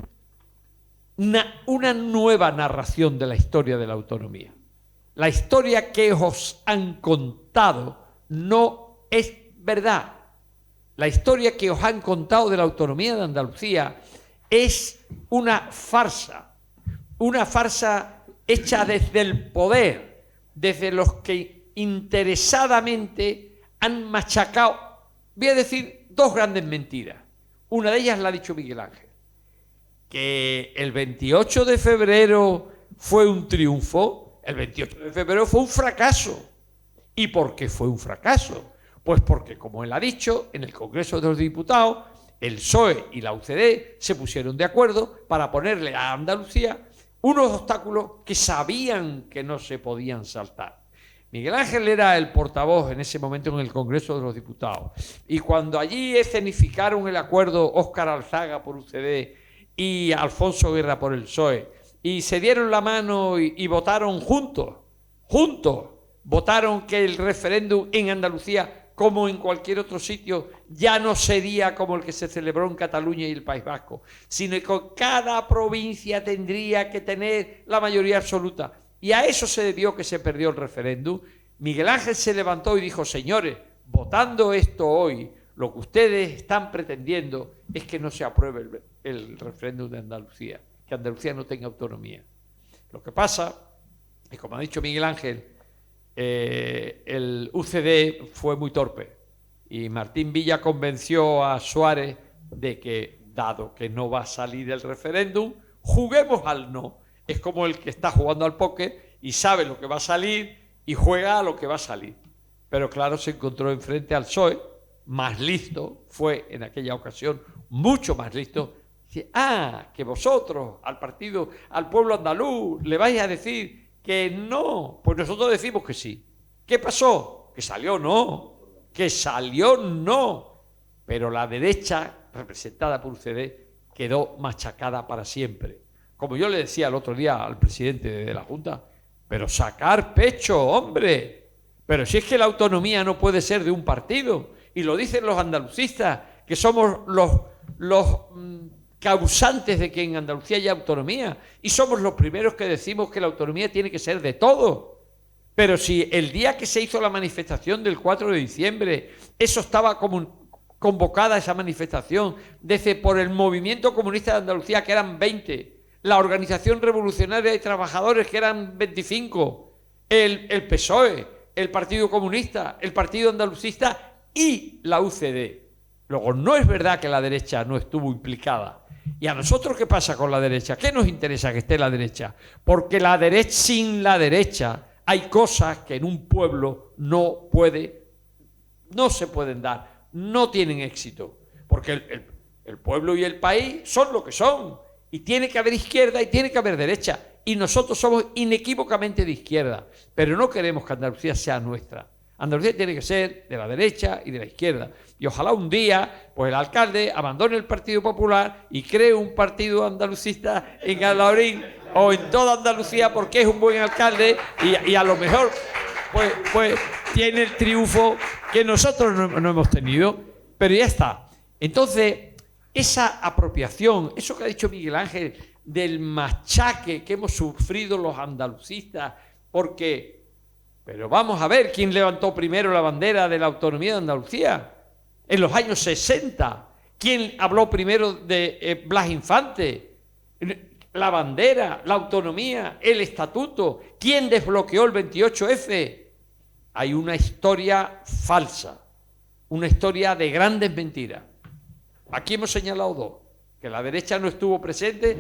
Una nueva narración de la historia de la autonomía. La historia que os han contado no es verdad. La historia que os han contado de la autonomía de Andalucía es una farsa hecha desde el poder, desde los que interesadamente han machacado, voy a decir, dos grandes mentiras. Una de ellas la ha dicho Miguel Ángel, que el 28 de febrero fue un triunfo, el 28 de febrero fue un fracaso. ¿Y por qué fue un fracaso? Pues porque, como él ha dicho, en el Congreso de los Diputados, el PSOE y la UCD se pusieron de acuerdo para ponerle a Andalucía unos obstáculos que sabían que no se podían saltar. Miguel Ángel era el portavoz en ese momento en el Congreso de los Diputados. Y cuando allí escenificaron el acuerdo Óscar Alzaga por UCD y Alfonso Guerra por el PSOE, y se dieron la mano y votaron juntos, votaron que el referéndum en Andalucía como en cualquier otro sitio, ya no sería como el que se celebró en Cataluña y el País Vasco, sino que cada provincia tendría que tener la mayoría absoluta. Y a eso se debió que se perdió el referéndum. Miguel Ángel se levantó y dijo: señores, votando esto hoy, lo que ustedes están pretendiendo es que no se apruebe el referéndum de Andalucía, que Andalucía no tenga autonomía. Lo que pasa es, como ha dicho Miguel Ángel, el UCD fue muy torpe y Martín Villa convenció a Suárez de que, dado que no va a salir el referéndum, juguemos al no. Es como el que está jugando al póker y sabe lo que va a salir y juega a lo que va a salir. Pero claro, se encontró enfrente al PSOE, más listo, fue en aquella ocasión mucho más listo. Dice: que vosotros al pueblo andaluz le vais a decir que no. Pues nosotros decimos que sí. ¿Qué pasó? Que salió no. Pero la derecha, representada por UCD, quedó machacada para siempre. Como yo le decía el otro día al presidente de la Junta: pero sacar pecho, hombre. Pero si es que la autonomía no puede ser de un partido. Y lo dicen los andalucistas, que somos los causantes de que en Andalucía haya autonomía. Y somos los primeros que decimos que la autonomía tiene que ser de todos. Pero si el día que se hizo la manifestación del 4 de diciembre, eso estaba convocada, esa manifestación, por el Movimiento Comunista de Andalucía, que eran 20, la Organización Revolucionaria de Trabajadores, que eran 25, el PSOE, el Partido Comunista, el Partido Andalucista y la UCD. Luego, no es verdad que la derecha no estuvo implicada. ¿Y a nosotros qué pasa con la derecha? ¿Qué nos interesa que esté la derecha? Porque sin la derecha hay cosas que en un pueblo no se pueden dar, no tienen éxito. Porque el pueblo y el país son lo que son. Y tiene que haber izquierda y tiene que haber derecha. Y nosotros somos inequívocamente de izquierda. Pero no queremos que Andalucía sea nuestra. Andalucía tiene que ser de la derecha y de la izquierda. Y ojalá un día, pues el alcalde abandone el Partido Popular y cree un partido andalucista en Alhaurín o en toda Andalucía, porque es un buen alcalde y a lo mejor pues tiene el triunfo que nosotros no hemos tenido. Pero ya está. Entonces, esa apropiación, eso que ha dicho Miguel Ángel, del machaque que hemos sufrido los andalucistas, pero vamos a ver quién levantó primero la bandera de la autonomía de Andalucía. En los años 60, ¿quién habló primero de Blas Infante? La bandera, la autonomía, el estatuto. ¿Quién desbloqueó el 28F? Hay una historia falsa, una historia de grandes mentiras. Aquí hemos señalado dos: que la derecha no estuvo presente,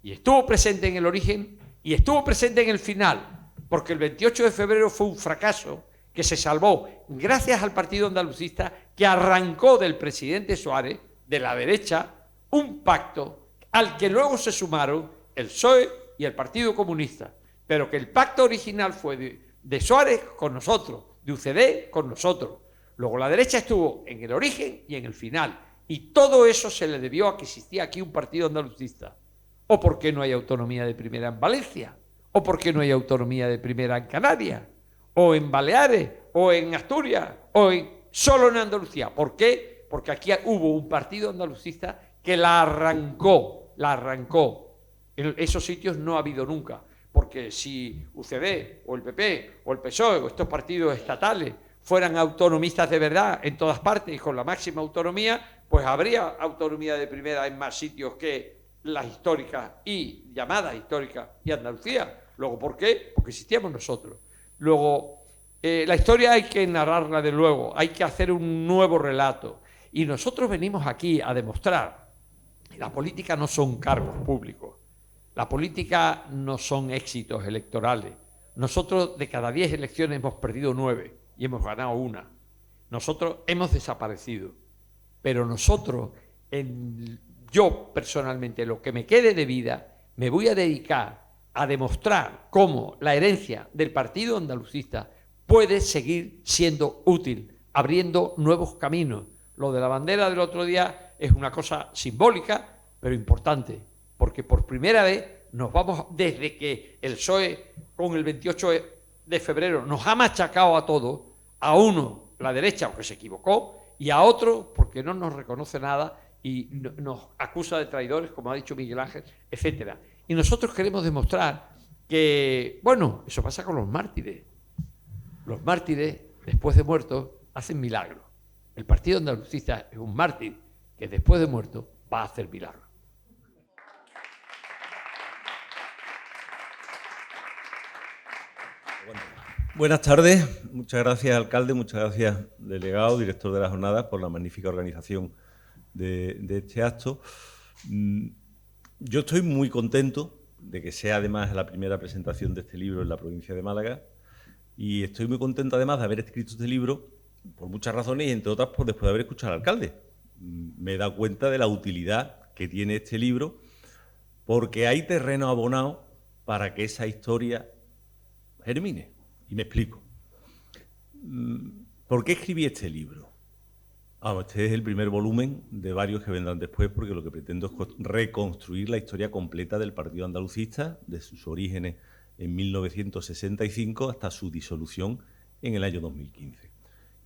y estuvo presente en el origen y estuvo presente en el final. Porque el 28 de febrero fue un fracaso que se salvó gracias al Partido Andalucista, que arrancó del presidente Suárez, de la derecha, un pacto al que luego se sumaron el PSOE y el Partido Comunista. Pero que el pacto original fue de Suárez con nosotros, de UCD con nosotros. Luego la derecha estuvo en el origen y en el final. Y todo eso se le debió a que existía aquí un partido andalucista. ¿O por qué no hay autonomía de primera en Valencia? ¿O por qué no hay autonomía de primera en Canarias? ¿O en Baleares? ¿O en Asturias? ¿O solo en Andalucía? ¿Por qué? Porque aquí hubo un partido andalucista que la arrancó. En esos sitios no ha habido nunca. Porque si UCD, o el PP, o el PSOE, o estos partidos estatales fueran autonomistas de verdad en todas partes y con la máxima autonomía, pues habría autonomía de primera en más sitios que las históricas y llamadas históricas y Andalucía. Luego, ¿por qué? Porque existíamos nosotros. Luego, la historia hay que narrarla de luego, hay que hacer un nuevo relato. Y nosotros venimos aquí a demostrar que la política no son cargos públicos, la política no son éxitos electorales. Nosotros de cada 10 elecciones hemos perdido 9 y hemos ganado 1. Nosotros hemos desaparecido, pero nosotros, yo personalmente, lo que me quede de vida, me voy a dedicar a demostrar cómo la herencia del Partido Andalucista puede seguir siendo útil, abriendo nuevos caminos. Lo de la bandera del otro día es una cosa simbólica, pero importante, porque por primera vez nos vamos, desde que el PSOE con el 28 de febrero nos ha machacado a todos, a uno la derecha porque se equivocó, y a otro porque no nos reconoce nada y nos acusa de traidores, como ha dicho Miguel Ángel, etcétera. Y nosotros queremos demostrar que, bueno, eso pasa con los mártires. Los mártires, después de muertos, hacen milagros. El Partido Andalucista es un mártir que después de muerto va a hacer milagros. Buenas tardes, muchas gracias alcalde, muchas gracias delegado, director de la jornada, por la magnífica organización de este acto. Yo estoy muy contento de que sea además la primera presentación de este libro en la provincia de Málaga, y estoy muy contento además de haber escrito este libro por muchas razones, y entre otras por después de haber escuchado al alcalde. Me he dado cuenta de la utilidad que tiene este libro, porque hay terreno abonado para que esa historia germine. Y me explico. ¿Por qué escribí este libro? Este es el primer volumen de varios que vendrán después, porque lo que pretendo es reconstruir la historia completa del Partido Andalucista, de sus orígenes en 1965 hasta su disolución en el año 2015.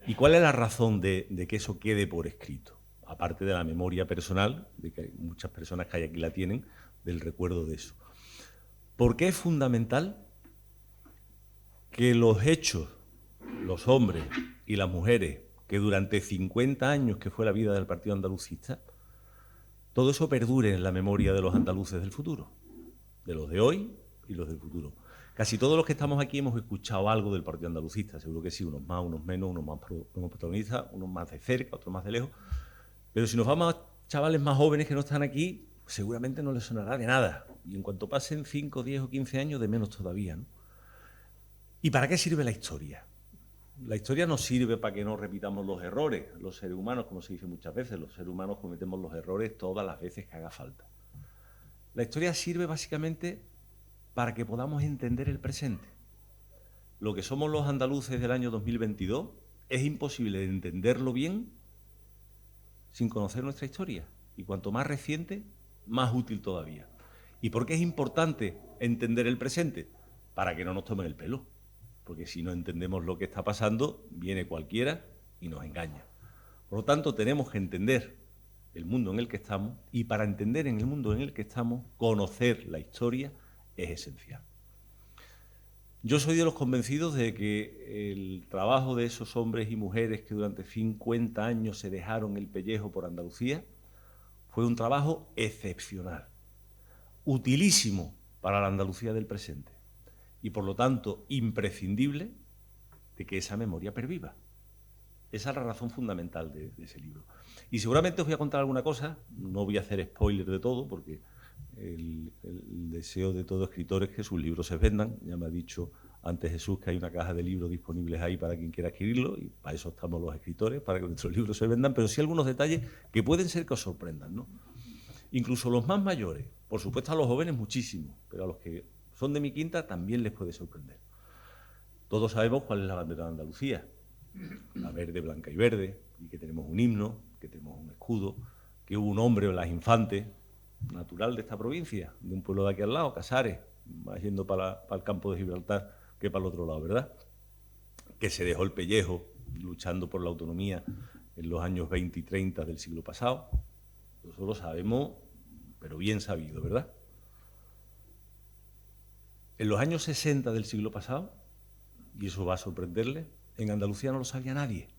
¿Y cuál es la razón de que eso quede por escrito? Aparte de la memoria personal, de que hay muchas personas que hay aquí la tienen, del recuerdo de eso. ¿Por qué es fundamental que los hechos, los hombres y las mujeres, que durante 50 años que fue la vida del Partido Andalucista, todo eso perdure en la memoria de los andaluces del futuro, de los de hoy y los del futuro? Casi todos los que estamos aquí hemos escuchado algo del Partido Andalucista, seguro que sí, unos más, unos menos, unos más protagonistas, unos más de cerca, otros más de lejos, pero si nos vamos a chavales más jóvenes que no están aquí, seguramente no les sonará de nada, y en cuanto pasen 5, 10 o 15 años, de menos todavía, ¿no? ¿Y para qué sirve la historia? La historia nos sirve para que no repitamos los errores. Los seres humanos, como se dice muchas veces, los seres humanos cometemos los errores todas las veces que haga falta. La historia sirve básicamente para que podamos entender el presente. Lo que somos los andaluces del año 2022 es imposible de entenderlo bien sin conocer nuestra historia. Y cuanto más reciente, más útil todavía. ¿Y por qué es importante entender el presente? Para que no nos tomen el pelo. Porque si no entendemos lo que está pasando, viene cualquiera y nos engaña. Por lo tanto, tenemos que entender el mundo en el que estamos, y para entender en el mundo en el que estamos, conocer la historia es esencial. Yo soy de los convencidos de que el trabajo de esos hombres y mujeres que durante 50 años se dejaron el pellejo por Andalucía fue un trabajo excepcional, utilísimo para la Andalucía del presente, y por lo tanto imprescindible de que esa memoria perviva. Esa es la razón fundamental de ese libro. Y seguramente os voy a contar alguna cosa, no voy a hacer spoiler de todo, porque el deseo de todo escritor es que sus libros se vendan. Ya me ha dicho antes Jesús que hay una caja de libros disponibles ahí para quien quiera adquirirlo, y para eso estamos los escritores, para que nuestros libros se vendan, pero sí algunos detalles que pueden ser que os sorprendan, ¿no? Incluso los más mayores, por supuesto a los jóvenes muchísimo, pero a los que son de mi quinta también les puede sorprender. Todos sabemos cuál es la bandera de Andalucía, la verde, blanca y verde, y que tenemos un himno, que tenemos un escudo, que hubo un hombre, Blas Infante, natural de esta provincia, de un pueblo de aquí al lado, Casares, más yendo para el campo de Gibraltar que para el otro lado, ¿verdad? Que se dejó el pellejo luchando por la autonomía en los años 20 y 30 del siglo pasado. Eso lo sabemos, pero bien sabido, ¿verdad? En los años 60 del siglo pasado, y eso va a sorprenderle, en Andalucía no lo sabía nadie.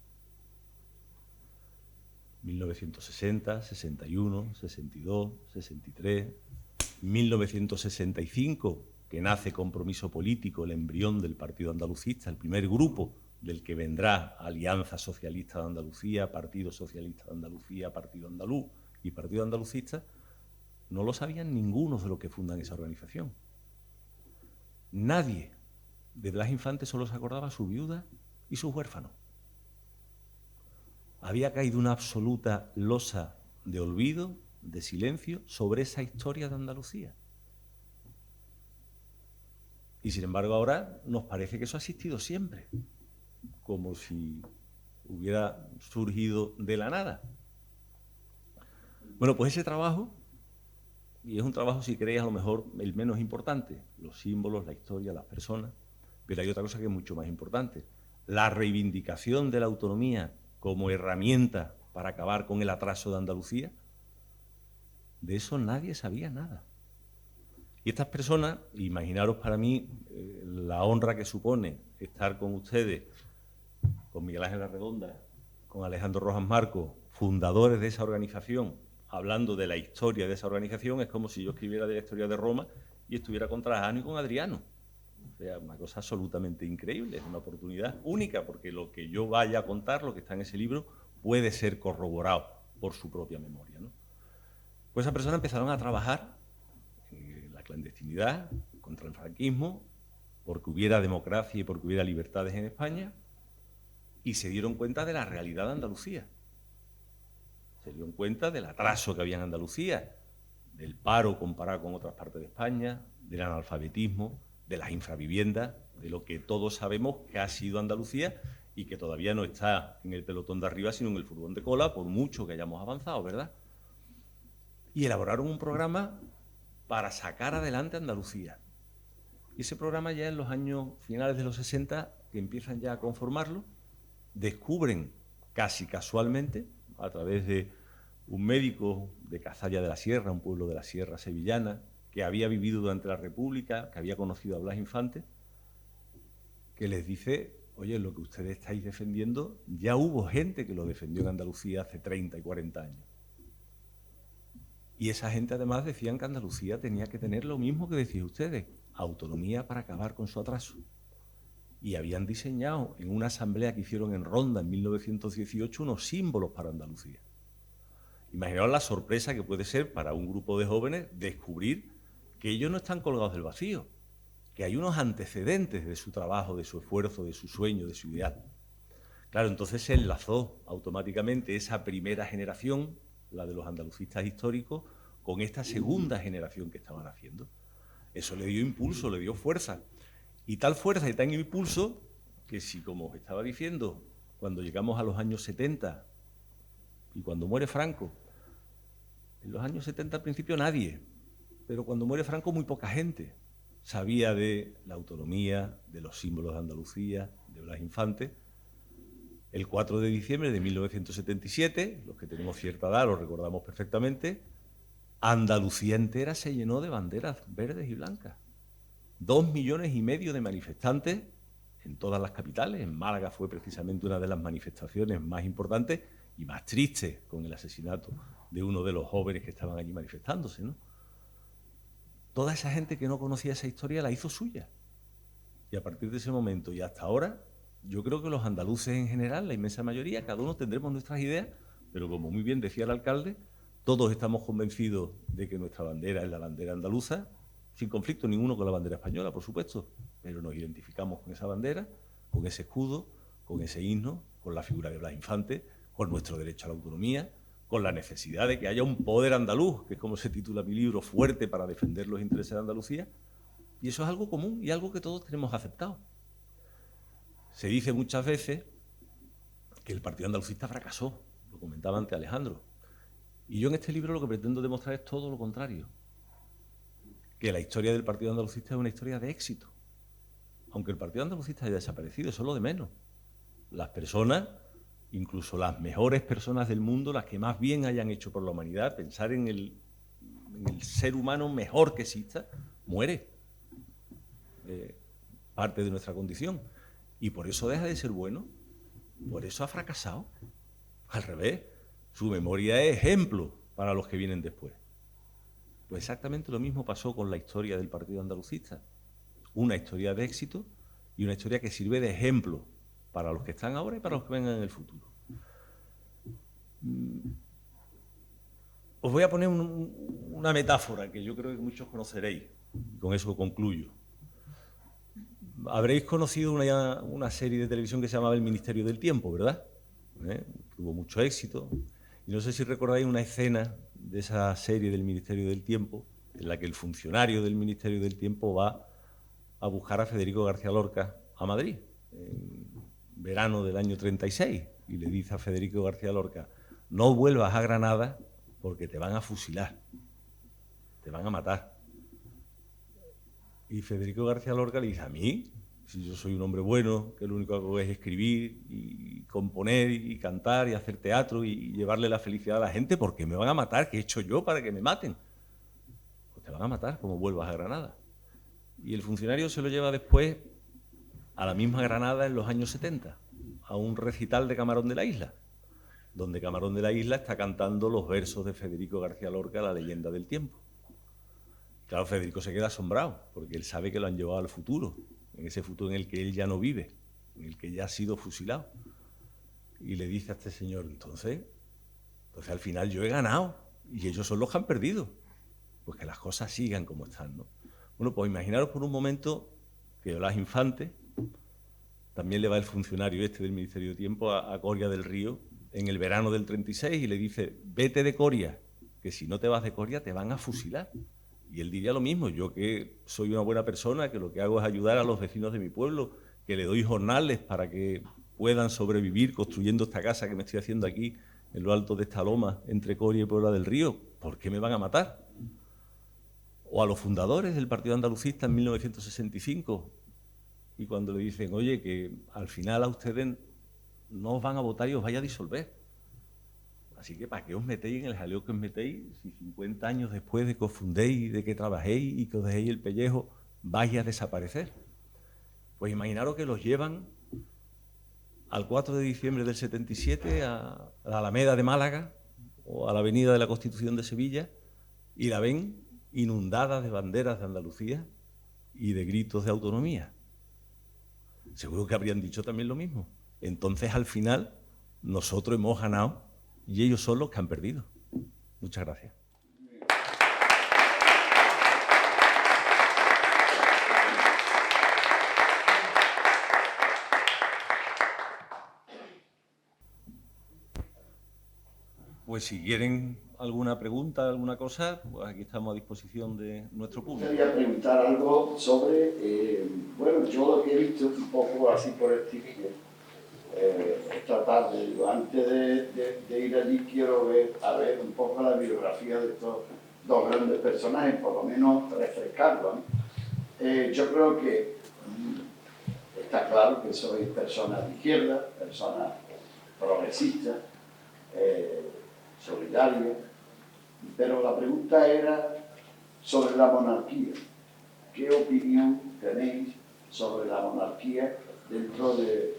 1960, 61, 62, 63, 1965, que nace Compromiso Político, el embrión del Partido Andalucista, el primer grupo del que vendrá Alianza Socialista de Andalucía, Partido Socialista de Andalucía, Partido Andaluz y Partido Andalucista, no lo sabían ninguno de los que fundan esa organización. Nadie de Blas Infante solo se acordaba su viuda y sus huérfanos. Había caído una absoluta losa de olvido, de silencio, sobre esa historia de Andalucía. Y sin embargo ahora nos parece que eso ha existido siempre, como si hubiera surgido de la nada. Bueno, pues ese trabajo, y es un trabajo, si queréis, a lo mejor el menos importante, los símbolos, la historia, las personas, pero hay otra cosa que es mucho más importante. la reivindicación de la autonomía como herramienta para acabar con el atraso de Andalucía, de eso nadie sabía nada. Y estas personas, imaginaros para mí la honra que supone estar con ustedes, con Miguel Ángel Arredonda, con Alejandro Rojas Marco, fundadores de esa organización, hablando de la historia de esa organización, es como si yo escribiera de la historia de Roma y estuviera con Trajano y con Adriano. O sea, una cosa absolutamente increíble, es una oportunidad única, porque lo que yo vaya a contar, lo que está en ese libro, puede ser corroborado por su propia memoria, ¿no? Pues esas personas empezaron a trabajar en la clandestinidad, contra el franquismo, porque hubiera democracia y porque hubiera libertades en España, y se dieron cuenta de la realidad de Andalucía. Se dieron cuenta del atraso que había en Andalucía, del paro comparado con otras partes de España, del analfabetismo, de las infraviviendas, de lo que todos sabemos que ha sido Andalucía y que todavía no está en el pelotón de arriba, sino en el furgón de cola, por mucho que hayamos avanzado, ¿verdad? Y elaboraron un programa para sacar adelante Andalucía. Y ese programa ya en los años finales de los 60, que empiezan ya a conformarlo, descubren casi casualmente, a través de un médico de Cazalla de la Sierra, un pueblo de la Sierra sevillana, que había vivido durante la República, que había conocido a Blas Infante, que les dice, oye, lo que ustedes estáis defendiendo, ya hubo gente que lo defendió en Andalucía hace 30 y 40 años. Y esa gente además decían que Andalucía tenía que tener lo mismo que decís ustedes, autonomía para acabar con su atraso. Y habían diseñado en una asamblea que hicieron en Ronda en 1918 unos símbolos para Andalucía. Imaginaos la sorpresa que puede ser para un grupo de jóvenes descubrir que ellos no están colgados del vacío, que hay unos antecedentes de su trabajo, de su esfuerzo, de su sueño, de su ideal. Claro, entonces se enlazó automáticamente esa primera generación, la de los andalucistas históricos, con esta segunda generación que estaban haciendo. Eso le dio impulso, le dio fuerza. Y tal fuerza y tal impulso que si, como os estaba diciendo, cuando llegamos a los años 70 y cuando muere Franco, en los años 70 al principio nadie, pero cuando muere Franco muy poca gente sabía de la autonomía, de los símbolos de Andalucía, de Blas Infante. El 4 de diciembre de 1977, los que tenemos cierta edad lo recordamos perfectamente, Andalucía entera se llenó de banderas verdes y blancas. 2,5 millones de manifestantes en todas las capitales. En Málaga fue precisamente una de las manifestaciones más importantes y más tristes, con el asesinato de uno de los jóvenes que estaban allí manifestándose, ¿no? Toda esa gente que no conocía esa historia la hizo suya. Y a partir de ese momento y hasta ahora, yo creo que los andaluces en general, la inmensa mayoría, cada uno tendremos nuestras ideas, pero como muy bien decía el alcalde, todos estamos convencidos de que nuestra bandera es la bandera andaluza, sin conflicto ninguno con la bandera española, por supuesto, pero nos identificamos con esa bandera, con ese escudo, con ese himno, con la figura de Blas Infante, con nuestro derecho a la autonomía, con la necesidad de que haya un poder andaluz, que es como se titula mi libro, fuerte para defender los intereses de Andalucía, y eso es algo común y algo que todos tenemos aceptado. Se dice muchas veces que el Partido Andalucista fracasó, lo comentaba antes Alejandro, y yo en este libro lo que pretendo demostrar es todo lo contrario, que la historia del Partido Andalucista es una historia de éxito. Aunque el Partido Andalucista haya desaparecido, eso es lo de menos. Las personas, incluso las mejores personas del mundo, las que más bien hayan hecho por la humanidad, pensar en el ser humano mejor que exista, muere. Parte de nuestra condición. Y por eso deja de ser bueno, por eso ha fracasado. Al revés, su memoria es ejemplo para los que vienen después. Pues exactamente lo mismo pasó con la historia del Partido Andalucista. Una historia de éxito y una historia que sirve de ejemplo para los que están ahora y para los que vengan en el futuro. Os voy a poner una metáfora que yo creo que muchos conoceréis, y con eso concluyo. Habréis conocido una serie de televisión que se llamaba El Ministerio del Tiempo, ¿verdad? Tuvo mucho éxito. Y no sé si recordáis una escena de esa serie del Ministerio del Tiempo, en la que el funcionario del Ministerio del Tiempo va a buscar a Federico García Lorca a Madrid, en verano del año 36, y le dice a Federico García Lorca, no vuelvas a Granada porque te van a fusilar, te van a matar. Y Federico García Lorca le dice, ¿a mí? si yo soy un hombre bueno, que lo único que hago es escribir y componer y cantar y hacer teatro y llevarle la felicidad a la gente, ¿por qué me van a matar? ¿Qué he hecho yo para que me maten? Pues te van a matar como vuelvas a Granada. Y el funcionario se lo lleva después a la misma Granada en los años 70, a un recital de Camarón de la Isla, donde Camarón de la Isla está cantando los versos de Federico García Lorca, La leyenda del tiempo. Claro, Federico se queda asombrado, porque él sabe que lo han llevado al futuro, en ese futuro en el que él ya no vive, en el que ya ha sido fusilado. Y le dice a este señor, entonces al final yo he ganado y ellos son los que han perdido. Pues que las cosas sigan como están, ¿no? Bueno, pues imaginaros por un momento que Blas Infante, también le va el funcionario este del Ministerio de Tiempo a Coria del Río en el verano del 36 y le dice, vete de Coria, que si no te vas de Coria te van a fusilar. Y él diría lo mismo, yo que soy una buena persona, que lo que hago es ayudar a los vecinos de mi pueblo, que le doy jornales para que puedan sobrevivir construyendo esta casa que me estoy haciendo aquí en lo alto de esta loma entre Coria y Puebla del Río, ¿por qué me van a matar? O a los fundadores del Partido Andalucista en 1965, y cuando le dicen, oye, que al final a ustedes no os van a votar y os vais a disolver. Así que ¿para qué os metéis en el jaleo que os metéis si 50 años después de que os fundéis, de que trabajéis y que os dejéis el pellejo, vais a desaparecer? Pues imaginaros que los llevan al 4 de diciembre del 77 a la Alameda de Málaga o a la Avenida de la Constitución de Sevilla y la ven inundada de banderas de Andalucía y de gritos de autonomía. Seguro que habrían dicho también lo mismo. Entonces, al final, nosotros hemos ganado y ellos son los que han perdido. Muchas gracias. Pues si quieren alguna pregunta, alguna cosa, pues aquí estamos a disposición de nuestro público. Quería preguntar algo sobre, bueno, yo lo que he visto un poco así por el típico, esta tarde, digo, antes de ir allí quiero ver un poco la biografía de estos dos grandes personajes, por lo menos refrescarlo, ¿no? Yo creo que está claro que sois personas de izquierda, personas progresistas, solidarias, pero la pregunta era sobre la monarquía. ¿Qué opinión tenéis sobre la monarquía dentro de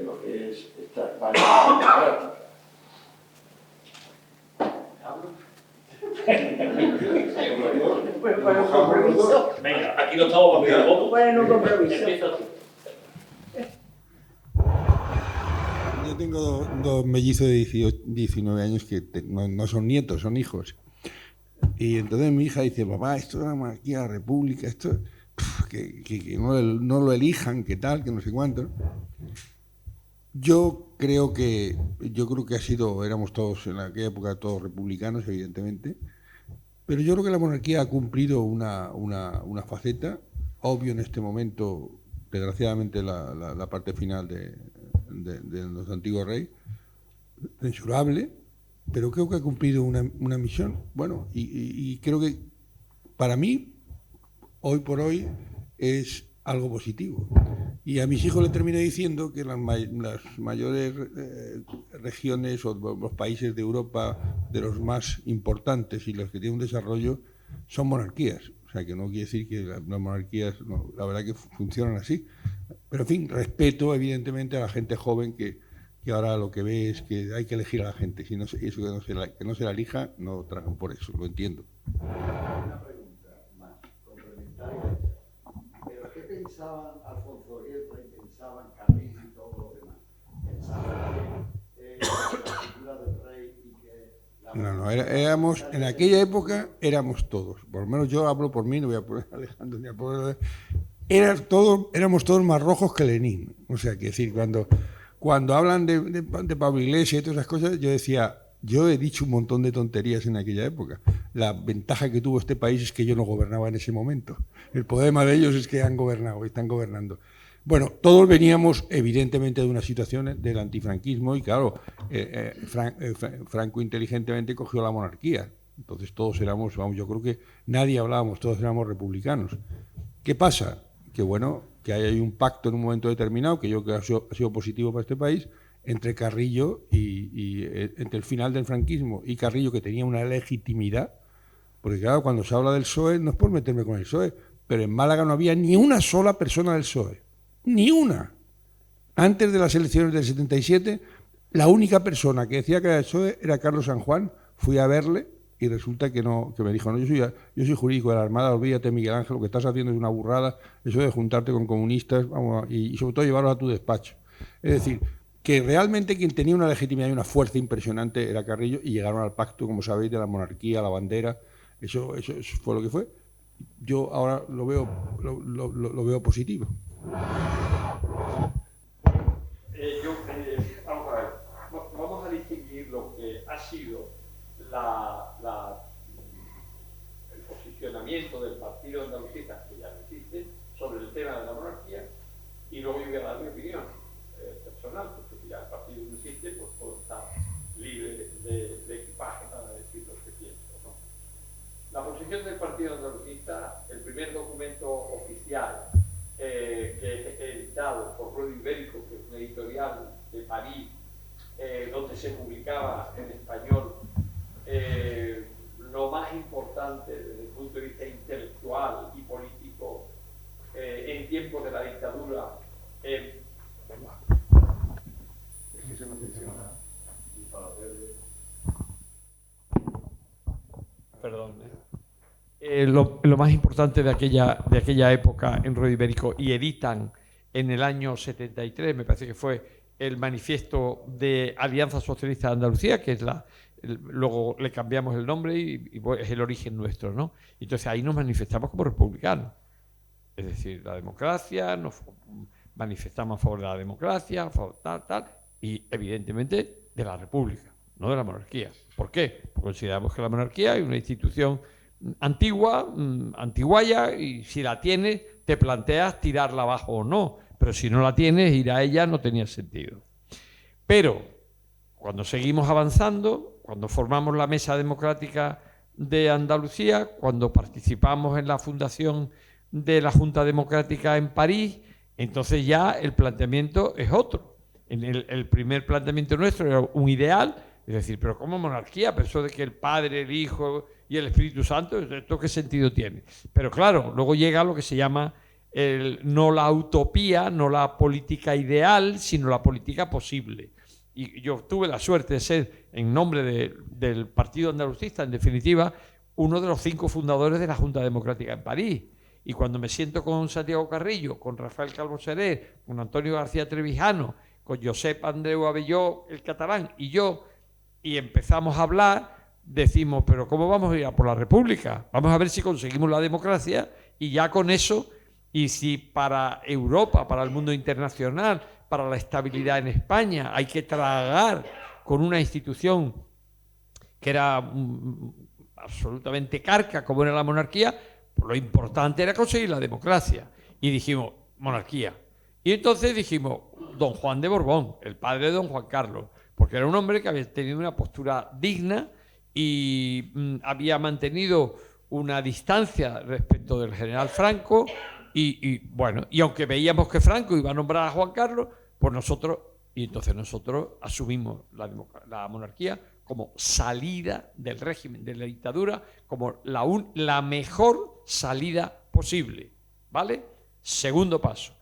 lo que es esta España democrática? Bueno, compromiso. Venga, aquí no estamos para pedir voto. Bueno, compromiso. Empieza tú. Yo tengo dos mellizos de 19 años que no son nietos, son hijos. Y entonces mi hija dice, papá, esto es la monarquía, la república, esto que no lo elijan, que tal, que no sé cuánto. Yo creo que éramos todos en aquella época todos republicanos, evidentemente, pero yo creo que la monarquía ha cumplido una faceta, obvio en este momento, desgraciadamente la parte final de los antiguos reyes, censurable, pero creo que ha cumplido una misión. Bueno, y creo que para mí, hoy por hoy, es algo positivo. Y a mis hijos les terminé diciendo que las mayores regiones o los países de Europa, de los más importantes y los que tienen un desarrollo, son monarquías. O sea, que no quiere decir que las monarquías, no, la verdad que funcionan así. Pero, en fin, respeto evidentemente a la gente joven que ahora lo que ve es que hay que elegir a la gente. Si no, eso que no se la elija, no tragan por eso, lo entiendo. Una pregunta más complementaria. ¿Pero qué pensaban Alfonso Guerra y pensaban Camilo y todos los demás? ¿Pensaban que la figura del rey y que... No, éramos, en aquella época éramos todos, por lo menos yo hablo por mí, no voy a poner a Alejandro ni a poner... éramos todos más rojos que Lenin. O sea, que decir, cuando hablan de Pablo Iglesias y todas esas cosas, yo decía, yo he dicho un montón de tonterías en aquella época. La ventaja que tuvo este país es que yo no gobernaba en ese momento. El problema de ellos es que han gobernado, están gobernando. Bueno, todos veníamos evidentemente de una situación del antifranquismo y claro, Franco inteligentemente cogió la monarquía. Entonces todos éramos, yo creo que nadie hablábamos, todos éramos republicanos. ¿Qué pasa? que bueno, que hay un pacto en un momento determinado, que yo creo que ha sido positivo para este país, entre Carrillo y entre el final del franquismo y Carrillo, que tenía una legitimidad, porque claro, cuando se habla del PSOE, no es por meterme con el PSOE, pero en Málaga no había ni una sola persona del PSOE, ni una. Antes de las elecciones del 77, la única persona que decía que era del PSOE era Carlos San Juan. Fui a verle y resulta que no, que me dijo, no, yo soy jurídico de la Armada, olvídate, Miguel Ángel, lo que estás haciendo es una burrada, eso de juntarte con comunistas, vamos, y sobre todo llevarlos a tu despacho. Es decir, que realmente quien tenía una legitimidad y una fuerza impresionante era Carrillo, y llegaron al pacto, como sabéis, de la monarquía, la bandera. Eso fue lo que fue. Yo ahora lo veo positivo. Vamos a ver, vamos a distinguir lo que ha sido el posicionamiento del Partido Andalucista, que ya no existe, sobre el tema de la monarquía, y luego yo voy a dar mi opinión personal, porque ya el partido no existe, pues puedo estar libre de equipaje para decir lo que pienso, ¿no? La posición del Partido Andalucista, el primer documento oficial que es editado por Ruedo Ibérico, que es una editorial de París, donde se publicaba en español lo más importante desde el punto de vista intelectual y político en tiempos de la dictadura. Perdón. Lo más importante de aquella época en Ruedo Ibérico, y editan en el año 73, me parece que fue, el manifiesto de Alianza Socialista de Andalucía, que es luego le cambiamos el nombre y es el origen nuestro, ¿no? Entonces ahí nos manifestamos como republicanos, es decir, la democracia, nos manifestamos a favor de la democracia, a favor tal, y evidentemente de la república, no de la monarquía. ¿Por qué? Porque consideramos que la monarquía es una institución antigua, antiguaya, y si la tienes, te planteas tirarla abajo o no, pero si no la tienes, ir a ella no tenía sentido. Pero cuando seguimos avanzando, cuando formamos la Mesa Democrática de Andalucía, cuando participamos en la fundación de la Junta Democrática en París, entonces ya el planteamiento es otro. El primer planteamiento nuestro era un ideal, es decir, pero ¿cómo monarquía? Pero eso de que el Padre, el Hijo y el Espíritu Santo, ¿esto qué sentido tiene? Pero claro, luego llega lo que se llama no la utopía, no la política ideal, sino la política posible. Y yo tuve la suerte de ser, en nombre del Partido Andalucista, en definitiva, uno de los 5 fundadores de la Junta Democrática en París. Y cuando me siento con Santiago Carrillo, con Rafael Calvo Seré, con Antonio García Trevijano, con Josep Andreu Abelló, el catalán, y yo, y empezamos a hablar, decimos, pero ¿cómo vamos a ir a por la República? Vamos a ver si conseguimos la democracia, y ya con eso, y si para Europa, para el mundo internacional, para la estabilidad en España, hay que tragar con una institución que era absolutamente carca, como era la monarquía, pues lo importante era conseguir la democracia. Y dijimos, monarquía. Y entonces dijimos, don Juan de Borbón, el padre de don Juan Carlos, porque era un hombre que había tenido una postura digna y había mantenido una distancia respecto del general Franco, y bueno, y aunque veíamos que Franco iba a nombrar a Juan Carlos, pues nosotros asumimos la monarquía como salida del régimen, de la dictadura, como la mejor salida posible, ¿vale? Segundo paso.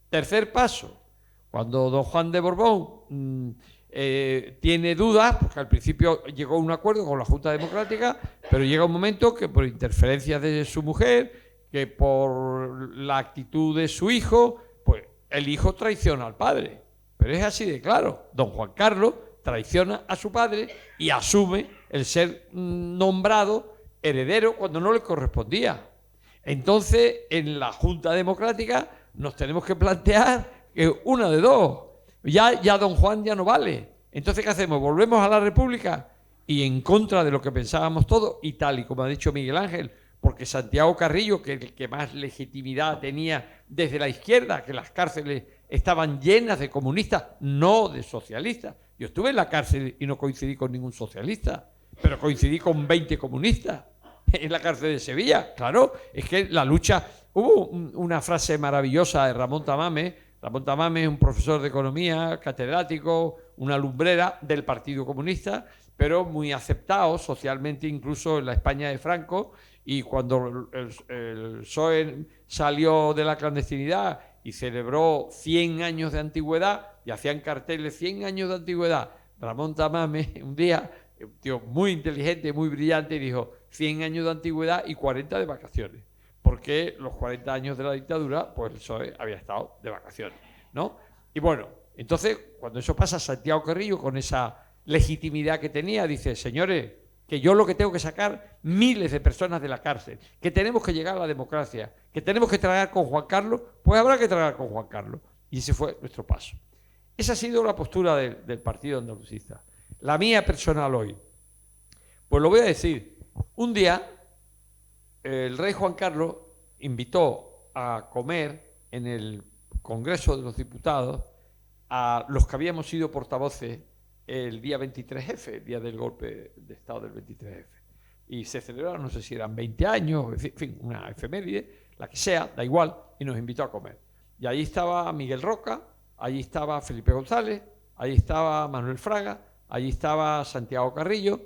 Tercer paso, cuando don Juan de Borbón tiene dudas, porque al principio llegó a un acuerdo con la Junta Democrática, pero llega un momento que por interferencias de su mujer, que por la actitud de su hijo, pues el hijo traiciona al padre. Pero es así de claro, don Juan Carlos traiciona a su padre y asume el ser nombrado heredero cuando no le correspondía. Entonces, en la Junta Democrática nos tenemos que plantear que una de dos. Ya don Juan ya no vale. Entonces, ¿qué hacemos? ¿Volvemos a la República? Y en contra de lo que pensábamos todos, y tal y como ha dicho Miguel Ángel, porque Santiago Carrillo, que es el que más legitimidad tenía desde la izquierda, que las cárceles estaban llenas de comunistas, no de socialistas. Yo estuve en la cárcel y no coincidí con ningún socialista, pero coincidí con 20 comunistas. en la cárcel de Sevilla. Claro, es que la lucha... Hubo una frase maravillosa de Ramón Tamames. Ramón Tamames es un profesor de economía, catedrático, una lumbrera del Partido Comunista, pero muy aceptado socialmente, incluso en la España de Franco. Y cuando el PSOE salió de la clandestinidad y celebró 100 años de antigüedad, y hacían carteles 100 años de antigüedad, Ramón Tamames un día, un tío muy inteligente, muy brillante, dijo 100 años de antigüedad y 40 de vacaciones. Porque los 40 años de la dictadura, pues el PSOE había estado de vacaciones, ¿no? Y bueno, entonces, cuando eso pasa, Santiago Carrillo, con esa legitimidad que tenía, dice, señores, que yo lo que tengo que sacar miles de personas de la cárcel, que tenemos que llegar a la democracia, que tenemos que tragar con Juan Carlos, pues habrá que tragar con Juan Carlos. Y ese fue nuestro paso. Esa ha sido la postura del Partido Andalucista. La mía personal hoy. Pues lo voy a decir. Un día, el rey Juan Carlos invitó a comer en el Congreso de los Diputados a los que habíamos sido portavoces el día 23F, el día del golpe de Estado del 23F. Y se celebraron, no sé si eran 20 años, en fin, una efeméride, la que sea, da igual, y nos invitó a comer. Y allí estaba Miguel Roca, allí estaba Felipe González, allí estaba Manuel Fraga, allí estaba Santiago Carrillo,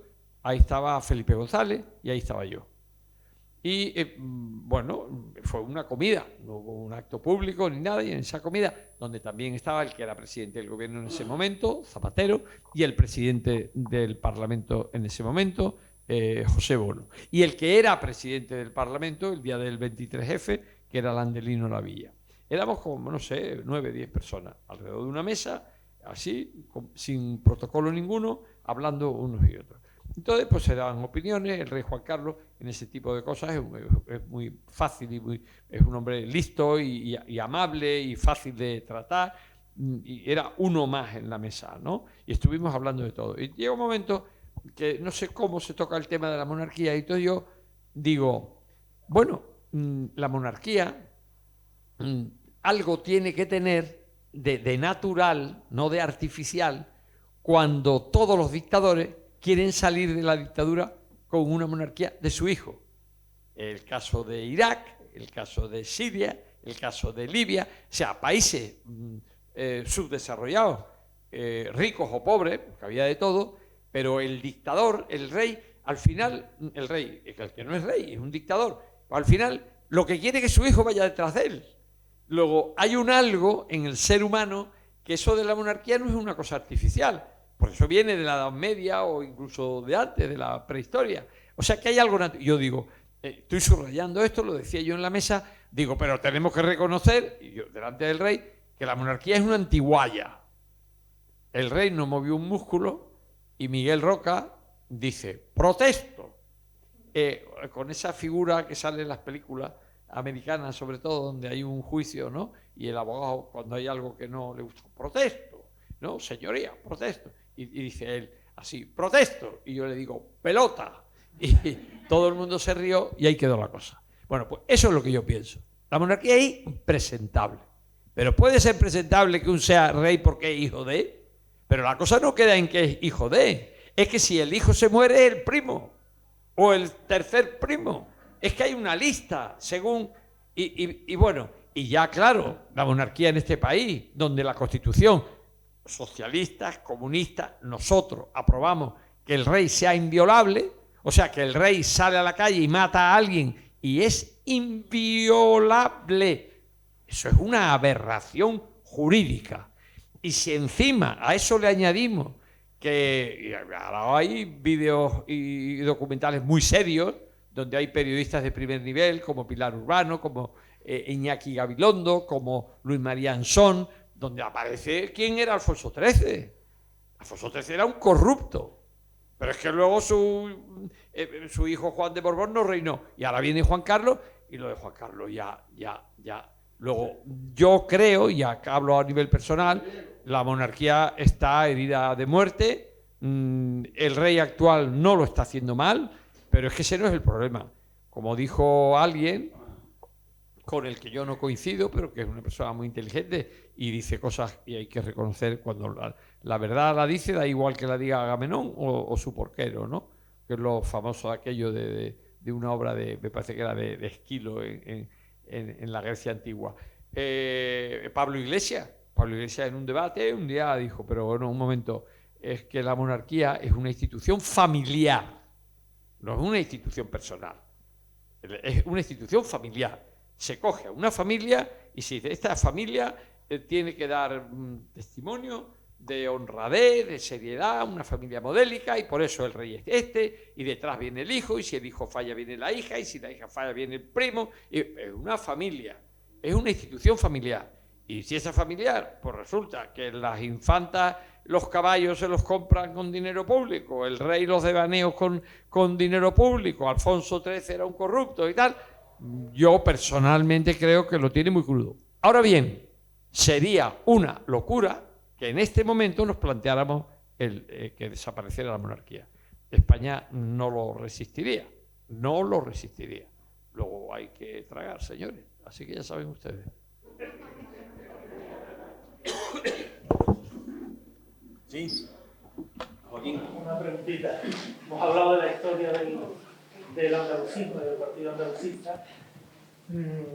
ahí estaba Felipe González y ahí estaba yo. Y bueno, fue una comida, no hubo un acto público ni nada, y en esa comida, donde también estaba el que era presidente del gobierno en ese momento, Zapatero, y el presidente del Parlamento en ese momento, José Bono. Y el que era presidente del Parlamento el día del 23F, que era Landelino Lavilla. Éramos como, no sé, 9 o 10 personas alrededor de una mesa, así, sin protocolo ninguno, hablando unos y otros. Entonces, pues se daban opiniones. El rey Juan Carlos en ese tipo de cosas es muy fácil y es un hombre listo y amable y fácil de tratar, y era uno más en la mesa, ¿no? Y estuvimos hablando de todo. Y llega un momento que no sé cómo se toca el tema de la monarquía, y entonces yo digo, bueno, la monarquía algo tiene que tener de natural, no de artificial, cuando todos los dictadores quieren salir de la dictadura con una monarquía de su hijo. El caso de Irak, el caso de Siria, el caso de Libia, o sea, países subdesarrollados, ricos o pobres, porque había de todo, pero el dictador, el rey, al final, el rey, el que no es rey, es un dictador, al final lo que quiere es que su hijo vaya detrás de él. Luego, hay un algo en el ser humano que eso de la monarquía no es una cosa artificial. Por eso viene de la Edad Media o incluso de antes, de la prehistoria. O sea que hay algo natural. Yo digo, estoy subrayando esto, lo decía yo en la mesa, digo, pero tenemos que reconocer, y yo, delante del rey, que la monarquía es una antiguaya. El rey no movió un músculo y Miguel Roca dice, protesto. Con esa figura que sale en las películas americanas, sobre todo, donde hay un juicio, ¿no? Y el abogado, cuando hay algo que no le gusta, protesto, ¿no? Señoría, protesto. Y dice él así, protesto. Y yo le digo, pelota. Y todo el mundo se rió y ahí quedó la cosa. Bueno, pues eso es lo que yo pienso. La monarquía es impresentable. Pero puede ser presentable que un sea rey porque es hijo de. Pero la cosa no queda en que es hijo de. Es que si el hijo se muere, es el primo. O el tercer primo. Es que hay una lista según. Y bueno, y ya claro, la monarquía en este país, donde la Constitución, socialistas, comunistas, nosotros aprobamos que el rey sea inviolable, o sea, que el rey sale a la calle y mata a alguien y es inviolable. Eso es una aberración jurídica. Y si encima a eso le añadimos que ahora hay vídeos y documentales muy serios, donde hay periodistas de primer nivel, como Pilar Urbano, como Iñaki Gabilondo, como Luis María Ansón, donde aparece quién era Alfonso XIII. Alfonso XIII era un corrupto, pero es que luego su hijo Juan de Borbón no reinó, y ahora viene Juan Carlos, y lo de Juan Carlos ya. Luego, yo creo, y acá hablo a nivel personal, la monarquía está herida de muerte, el rey actual no lo está haciendo mal, pero es que ese no es el problema. Como dijo alguien, con el que yo no coincido, pero que es una persona muy inteligente y dice cosas, y hay que reconocer cuando la verdad la dice, da igual que la diga Agamenón o su porquero, ¿no? Que es lo famoso de aquello de de una obra me parece que era de Esquilo en la Grecia antigua. Pablo Iglesias en un debate un día dijo, pero bueno, un momento, es que la monarquía es una institución familiar, no es una institución personal, es una institución familiar. Se coge a una familia y se dice, esta familia tiene que dar testimonio de honradez, de seriedad, una familia modélica, y por eso el rey es este, y detrás viene el hijo, y si el hijo falla viene la hija, y si la hija falla viene el primo. Es una familia, es una institución familiar. Y si esa familiar, pues resulta que las infantas, los caballos se los compran con dinero público, el rey los devaneos con dinero público, Alfonso XIII era un corrupto y tal, yo personalmente creo que lo tiene muy crudo. Ahora bien, sería una locura que en este momento nos planteáramos que desapareciera la monarquía. España no lo resistiría, no lo resistiría. Luego hay que tragar, señores, así que ya saben ustedes. Sí, Joaquín. Una preguntita. Hemos hablado de la historia del andalucismo, del partido andalucista.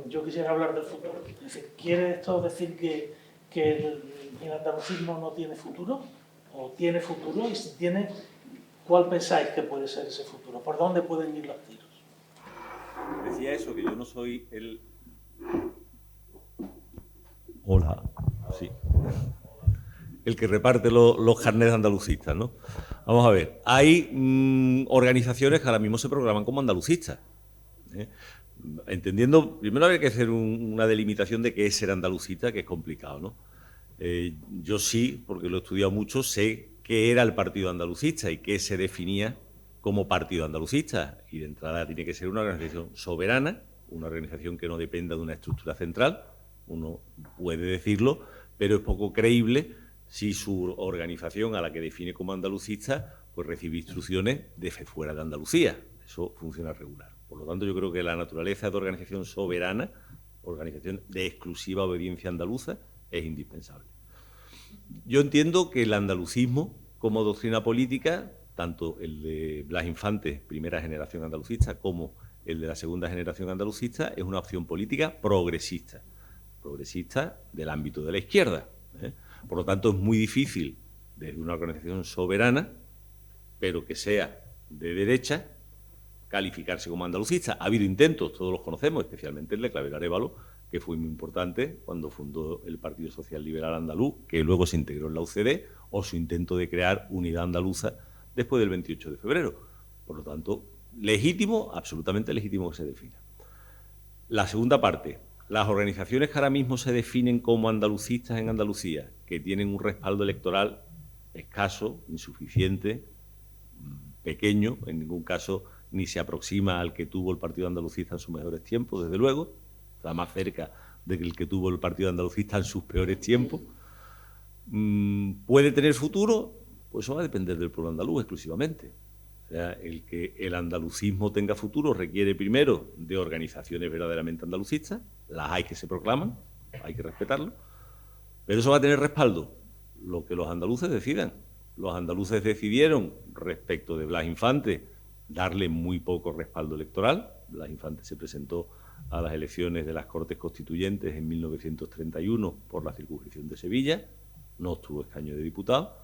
Yo quisiera hablar del futuro. Es decir, ¿quiere esto decir que el andalucismo no tiene futuro? ¿O tiene futuro? Y si tiene, ¿cuál pensáis que puede ser ese futuro? ¿Por dónde pueden ir los tiros? Decía eso, que yo no soy el... Hola, sí. El que reparte los carnets andalucistas, ¿no? Vamos a ver, hay organizaciones que ahora mismo se programan como andalucistas, ¿eh? Entendiendo, primero habría que hacer una delimitación de qué es ser andalucista, que es complicado, ¿no? Yo sí, porque lo he estudiado mucho, sé qué era el partido andalucista y qué se definía como partido andalucista. Y de entrada tiene que ser una organización soberana, una organización que no dependa de una estructura central, uno puede decirlo, pero es poco creíble si su organización, a la que define como andalucista, pues recibe instrucciones desde fuera de Andalucía. Eso funciona regular. Por lo tanto, yo creo que la naturaleza de organización soberana, organización de exclusiva obediencia andaluza, es indispensable. Yo entiendo que el andalucismo, como doctrina política, tanto el de Blas Infante, primera generación andalucista, como el de la segunda generación andalucista, es una opción política progresista del ámbito de la izquierda, ¿eh? Por lo tanto, es muy difícil, desde una organización soberana, pero que sea de derecha, calificarse como andalucista. Ha habido intentos, todos los conocemos, especialmente el de Claver Arévalo, que fue muy importante cuando fundó el Partido Social Liberal Andaluz, que luego se integró en la UCD, o su intento de crear unidad andaluza después del 28 de febrero. Por lo tanto, legítimo, absolutamente legítimo que se defina. La segunda parte, las organizaciones que ahora mismo se definen como andalucistas en Andalucía, que tienen un respaldo electoral escaso, insuficiente, pequeño, en ningún caso ni se aproxima al que tuvo el Partido Andalucista en sus mejores tiempos, desde luego, está más cerca del que tuvo el Partido Andalucista en sus peores tiempos. ¿Puede tener futuro? Pues eso va a depender del pueblo andaluz exclusivamente. O sea, el que el andalucismo tenga futuro requiere primero de organizaciones verdaderamente andalucistas, las hay que se proclaman, hay que respetarlo, pero eso va a tener respaldo, lo que los andaluces decidan. Los andaluces decidieron, respecto de Blas Infante, darle muy poco respaldo electoral. Blas Infante se presentó a las elecciones de las Cortes Constituyentes en 1931 por la circunscripción de Sevilla, no obtuvo escaño de diputado.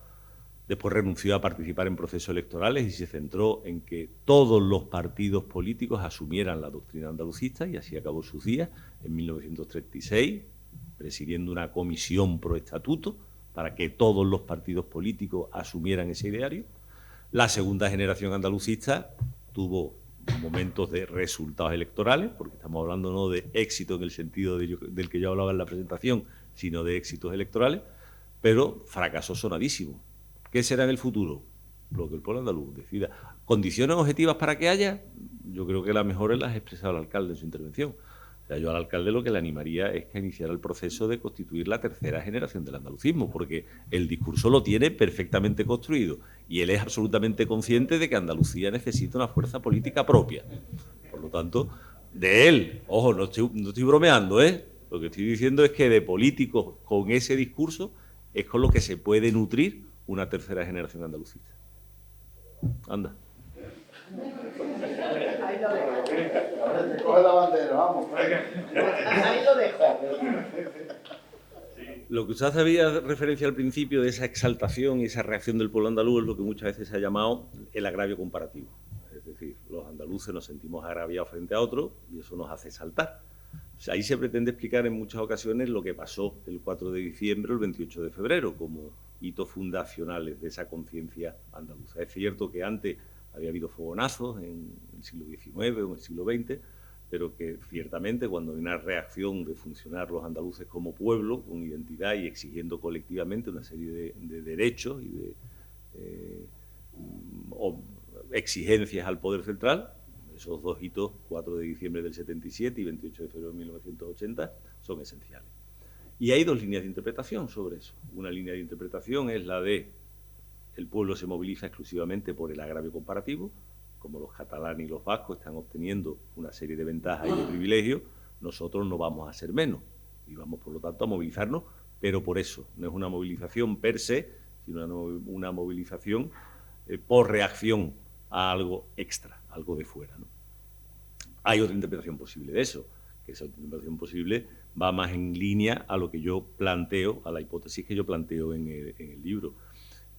Después renunció a participar en procesos electorales y se centró en que todos los partidos políticos asumieran la doctrina andalucista, y así acabó sus días en 1936, presidiendo una comisión pro estatuto para que todos los partidos políticos asumieran ese ideario. La segunda generación andalucista tuvo momentos de resultados electorales, porque estamos hablando no de éxito en el sentido del que yo hablaba en la presentación, sino de éxitos electorales, pero fracasó sonadísimo. ¿Qué será en el futuro? Lo que el pueblo andaluz decida. ¿Condiciones objetivas para que haya? Yo creo que las mejores las ha expresado el alcalde en su intervención. O sea, yo al alcalde lo que le animaría es que iniciara el proceso de constituir la tercera generación del andalucismo, porque el discurso lo tiene perfectamente construido y él es absolutamente consciente de que Andalucía necesita una fuerza política propia. Por lo tanto, de él, ojo, no estoy bromeando, ¿eh? Lo que estoy diciendo es que de políticos con ese discurso es con lo que se puede nutrir una tercera generación andalucista. Anda. Ahora te coge la bandera, vamos. Ahí lo dejo. Lo que usted hacía referencia al principio de esa exaltación y esa reacción del pueblo andaluz es lo que muchas veces se ha llamado el agravio comparativo. Es decir, los andaluces nos sentimos agraviados frente a otros y eso nos hace saltar. O sea, ahí se pretende explicar en muchas ocasiones lo que pasó el 4 de diciembre o el 28 de febrero como hitos fundacionales de esa conciencia andaluza. Es cierto que antes había habido fogonazos en el siglo XIX o en el siglo XX, pero que ciertamente cuando hay una reacción de funcionar los andaluces como pueblo, con identidad y exigiendo colectivamente una serie de derechos y de exigencias al poder central, esos dos hitos, 4 de diciembre del 77 y 28 de febrero de 1980, son esenciales. Y hay dos líneas de interpretación sobre eso. Una línea de interpretación es la de el pueblo se moviliza exclusivamente por el agravio comparativo, como los catalanes y los vascos están obteniendo una serie de ventajas y de privilegios, nosotros no vamos a ser menos y vamos, por lo tanto, a movilizarnos, pero por eso. No es una movilización per se, sino una movilización por reacción a algo extra, algo de fuera, ¿no? Hay otra interpretación posible de eso, que esa interpretación posible va más en línea a lo que yo planteo, a la hipótesis que yo planteo en el libro.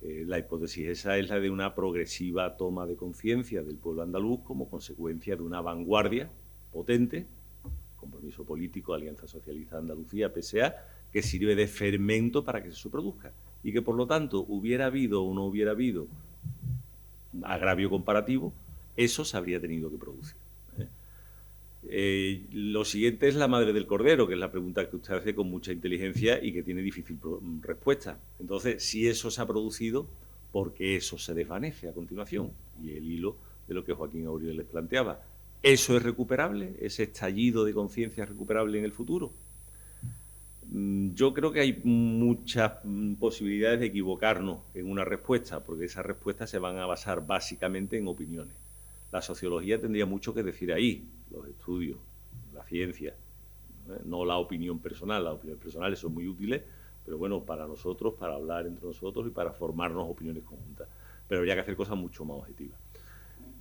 La hipótesis esa es la de una progresiva toma de conciencia del pueblo andaluz como consecuencia de una vanguardia potente, Compromiso Político, Alianza Socialista de Andalucía, PSA, que sirve de fermento para que eso se produzca y que, por lo tanto, hubiera habido o no hubiera habido agravio comparativo, eso se habría tenido que producir. Lo siguiente es la madre del cordero, que es la pregunta que usted hace con mucha inteligencia y que tiene difícil respuesta. Entonces, si eso se ha producido, ¿por qué eso se desvanece a continuación? Y el hilo de lo que Joaquín Auriol les planteaba. ¿Eso es recuperable? ¿Ese estallido de conciencia es recuperable en el futuro? Yo creo que hay muchas posibilidades de equivocarnos en una respuesta, porque esas respuestas se van a basar básicamente en opiniones. La sociología tendría mucho que decir ahí, los estudios, la ciencia, no la opinión personal. Las opiniones personales son muy útiles, pero bueno, para nosotros, para hablar entre nosotros y para formarnos opiniones conjuntas. Pero habría que hacer cosas mucho más objetivas.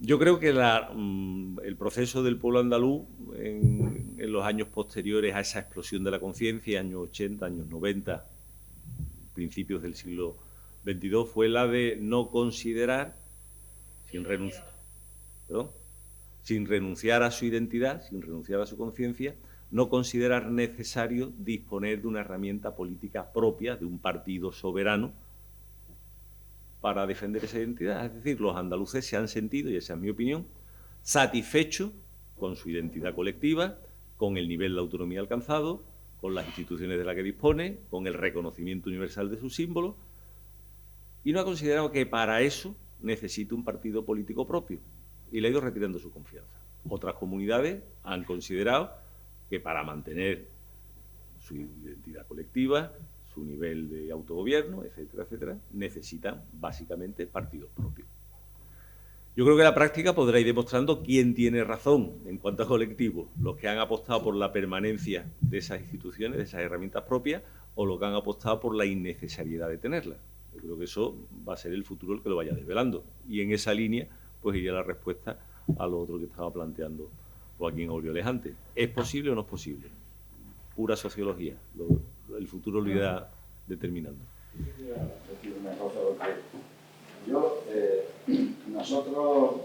Yo creo que el proceso del pueblo andaluz en los años posteriores a esa explosión de la conciencia, años 80, años 90, principios del siglo XXII, fue la de no considerar, sin renunciar a su identidad, sin renunciar a su conciencia, no considerar necesario disponer de una herramienta política propia, de un partido soberano, para defender esa identidad. Es decir, los andaluces se han sentido, y esa es mi opinión, satisfechos con su identidad colectiva, con el nivel de autonomía alcanzado, con las instituciones de las que dispone, con el reconocimiento universal de sus símbolos, y no ha considerado que para eso necesite un partido político propio, y le ha ido retirando su confianza. Otras comunidades han considerado que para mantener su identidad colectiva, su nivel de autogobierno, etcétera, etcétera, necesitan básicamente partidos propios. Yo creo que la práctica podrá ir demostrando quién tiene razón en cuanto a colectivos, los que han apostado por la permanencia de esas instituciones, de esas herramientas propias, o los que han apostado por la innecesariedad de tenerlas. Yo creo que eso va a ser el futuro el que lo vaya desvelando. Y en esa línea, pues iría la respuesta a lo otro que estaba planteando Joaquín Aurioles antes. ¿Es posible o no es posible? Pura sociología. El futuro lo irá determinando. Decir una cosa, nosotros,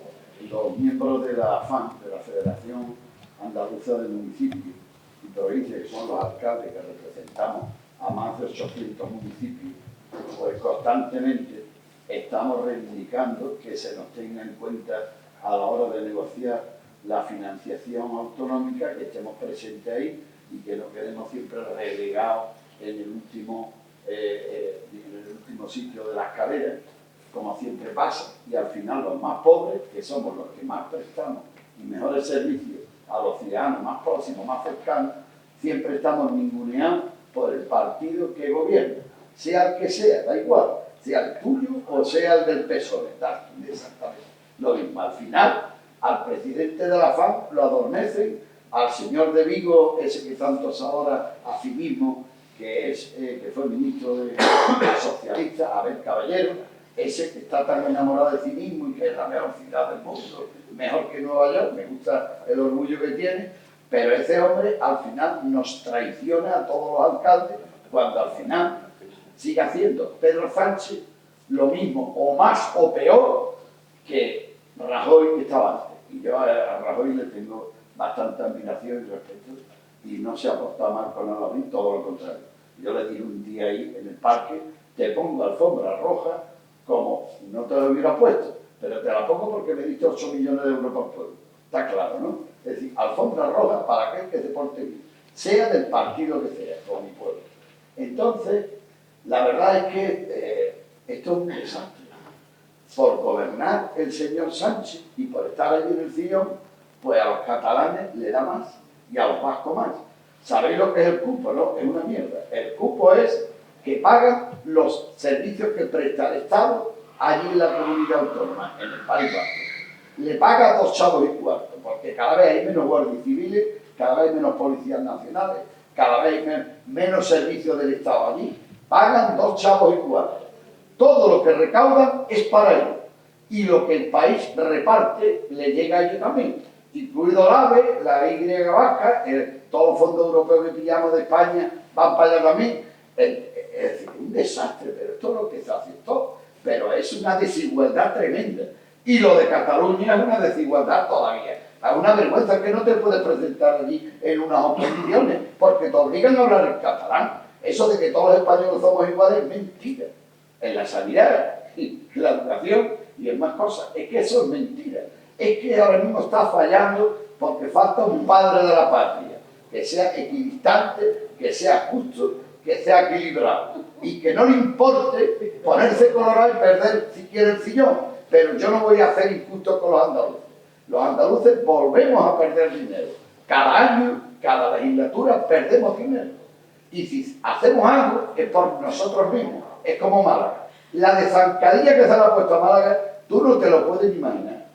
los miembros de la FAN, de la Federación Andaluza de Municipios y Provincias, que son los alcaldes que representamos a más de 800 municipios, pues constantemente estamos reivindicando que se nos tenga en cuenta a la hora de negociar la financiación autonómica, que estemos presentes ahí y que no quedemos siempre relegados en el último sitio de la escalera, como siempre pasa, y al final los más pobres, que somos los que más prestamos y mejores servicios a los ciudadanos más próximos, más cercanos, siempre estamos ninguneados por el partido que gobierna, sea el que sea, da igual, sea el tuyo o sea el del PSOE, da exactamente lo mismo. Al final, al presidente de la FAN lo adormecen, al señor de Vigo, ese que tantos ahora afirmamos que fue ministro de socialista, Abel Caballero, ese que está tan enamorado del cinismo y que es la mejor ciudad del mundo, mejor que Nueva York, me gusta el orgullo que tiene, pero ese hombre al final nos traiciona a todos los alcaldes cuando al final sigue haciendo Pedro Sánchez lo mismo, o más o peor que Rajoy que estaba antes. Y yo a Rajoy le tengo bastante admiración y respeto y no se ha portado mal con Alavín, todo lo contrario. Yo le dije un día ahí en el parque, te pongo alfombra roja como no te lo hubiera puesto, pero te la pongo porque me diste 8 millones de euros por pueblo. Está claro, ¿no? Es decir, alfombra roja para aquel que se porte bien, sea del partido que sea, o mi pueblo. Entonces, la verdad es que esto es un desastre. Por gobernar el señor Sánchez y por estar allí en el sillón, pues a los catalanes le da más y a los vascos más. ¿Sabéis lo que es el cupo? No, es una mierda. El cupo es que pagan los servicios que presta el Estado allí en la comunidad autónoma, en el País Vasco. Le paga 2 chavos y cuarto, porque cada vez hay menos guardias civiles, cada vez menos policías nacionales, cada vez menos servicios del Estado allí. Pagan 2 chavos y cuarto. Todo lo que recaudan es para ellos. Y lo que el país reparte le llega a ellos también. Incluido el AVE, la Y vasca, todos los fondos europeos que pillamos de España van para allá también. Es decir, un desastre, pero esto es lo que se hace todo. Pero es una desigualdad tremenda. Y lo de Cataluña es una desigualdad todavía. Es una vergüenza que no te puedes presentar allí en unas oposiciones, porque te obligan a hablar en catalán. Eso de que todos los españoles somos iguales es mentira. En la sanidad, en la educación y en más cosas. Es que eso es mentira. Es que ahora mismo está fallando porque falta un padre de la patria, que sea equidistante, que sea justo, que sea equilibrado y que no le importe ponerse colorado y perder si quiere el sillón. Pero yo no voy a hacer injusto con los andaluces. Los andaluces volvemos a perder dinero. Cada año, cada legislatura perdemos dinero. Y si hacemos algo es por nosotros mismos. Es como Málaga. La de zancadilla que se le ha puesto a Málaga, tú no te lo puedes imaginar.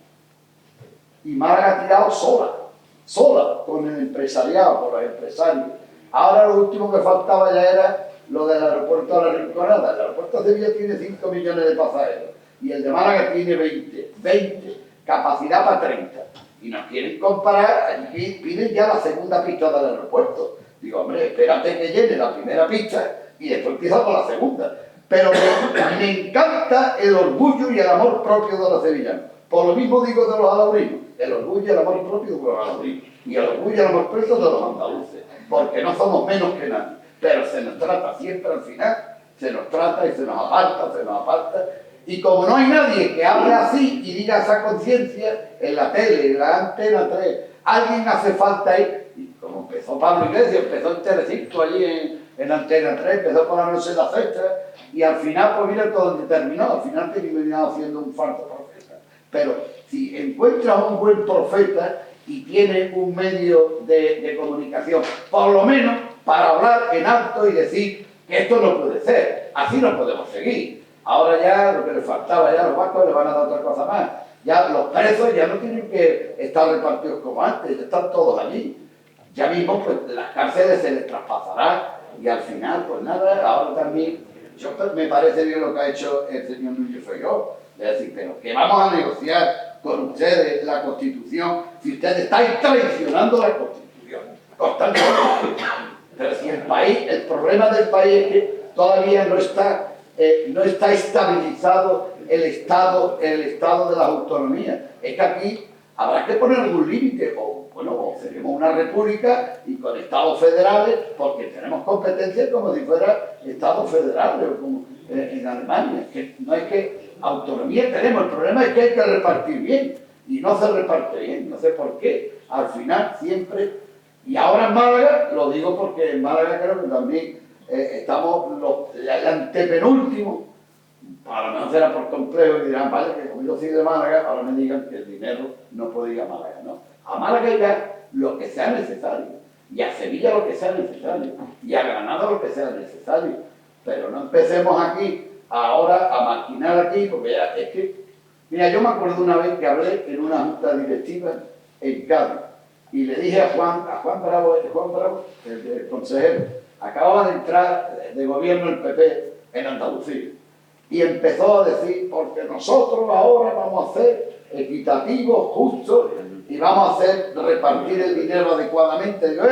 Y Málaga ha tirado sola, con el empresariado, con los empresarios. Ahora lo último que faltaba ya era lo del aeropuerto de la Rinconada. El aeropuerto de Sevilla tiene 5 millones de pasajeros y el de Málaga tiene 20, capacidad para 30. Y nos quieren comparar, aquí piden ya la segunda pista del aeropuerto. Digo, hombre, espérate que llene la primera pista y después empieza con la segunda. Pero me encanta el orgullo y el amor propio de los sevillanos. Por lo mismo digo de los alaurinos, el orgullo y el amor propio de los alaurinos. Y el orgullo y el amor propio de los andaluces. Porque no somos menos que nadie. Pero se nos trata siempre al final, se nos trata y se nos aparta. Y como no hay nadie que hable así y diga esa conciencia, en la tele, en la Antena 3, alguien hace falta ahí. Y como empezó Pablo Iglesias, empezó en Telecinco allí en Antena 3, empezó con la noche de la cesta, y al final, pues mira todo donde terminó, al final terminó siendo un falso profeta. Pero si encuentras un buen profeta y tienes un medio de comunicación, por lo menos para hablar en alto y decir que esto no puede ser, así no podemos seguir. Ahora ya lo que les faltaba, ya los vascos les van a dar otra cosa más. Ya los presos ya no tienen que estar repartidos como antes, ya están todos allí. Ya mismo pues las cárceles se les traspasarán y al final pues nada, ahora también me parece bien lo que ha hecho el señor Núñez Feijóo, es decir, pero que vamos a negociar con ustedes la Constitución si ustedes están traicionando la Constitución constantemente. Pero si el problema del país es que todavía no está estabilizado el estado de las autonomías. Es que aquí habrá que poner algún límite, o seremos una república y con estados federales, porque tenemos competencias como si fuera estados federales, o como en Alemania. Que no es que autonomía tenemos, el problema es que hay que repartir bien, y no se reparte bien, no sé por qué. Al final siempre, y ahora en Málaga, lo digo porque en Málaga creo que también estamos el antepenúltimo, a lo mejor será por complejo y dirán, vale, que como yo soy de Málaga, ahora me digan que el dinero no puede ir a Málaga, ¿no? A Málaga irá lo que sea necesario, y a Sevilla lo que sea necesario, y a Granada lo que sea necesario, pero no empecemos aquí, ahora, a maquinar aquí, porque ya es que, mira, yo me acuerdo una vez que hablé en una junta directiva en Cádiz, y le dije a Juan Bravo, el consejero, acababa de entrar de gobierno el PP en Andalucía. y empezó a decir, porque nosotros ahora vamos a ser equitativos, justos, y vamos a hacer repartir el dinero adecuadamente. Yo,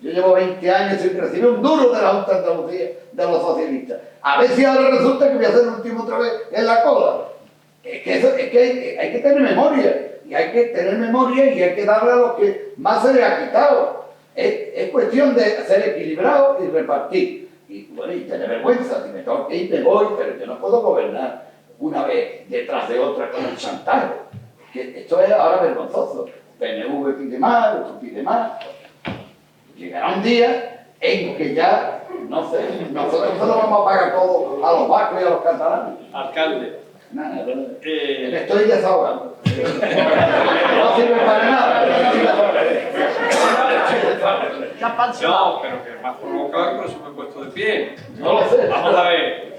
yo llevo 20 años sin recibir un duro de la Junta de Andalucía, de los socialistas. A ver si ahora resulta que voy a hacer el último otra vez en la cola. Es que hay que tener memoria, y hay que tener memoria y hay que darle a los que más se les ha quitado. Es cuestión de ser equilibrado y repartir. Y bueno, y tener vergüenza, si me tengo que ir, me voy, pero yo no puedo gobernar una vez detrás de otra con el chantaje. Que esto es ahora vergonzoso. PNV pide más, otro pide más. Llegará un día en que ya, no sé, nosotros no vamos a pagar todo a los vascos y a los catalanes. Alcalde. Nada, me estoy desahogando. No sirve para nada. No, pero que me has provocado y por eso me he puesto de pie. No lo sé. Vamos a ver.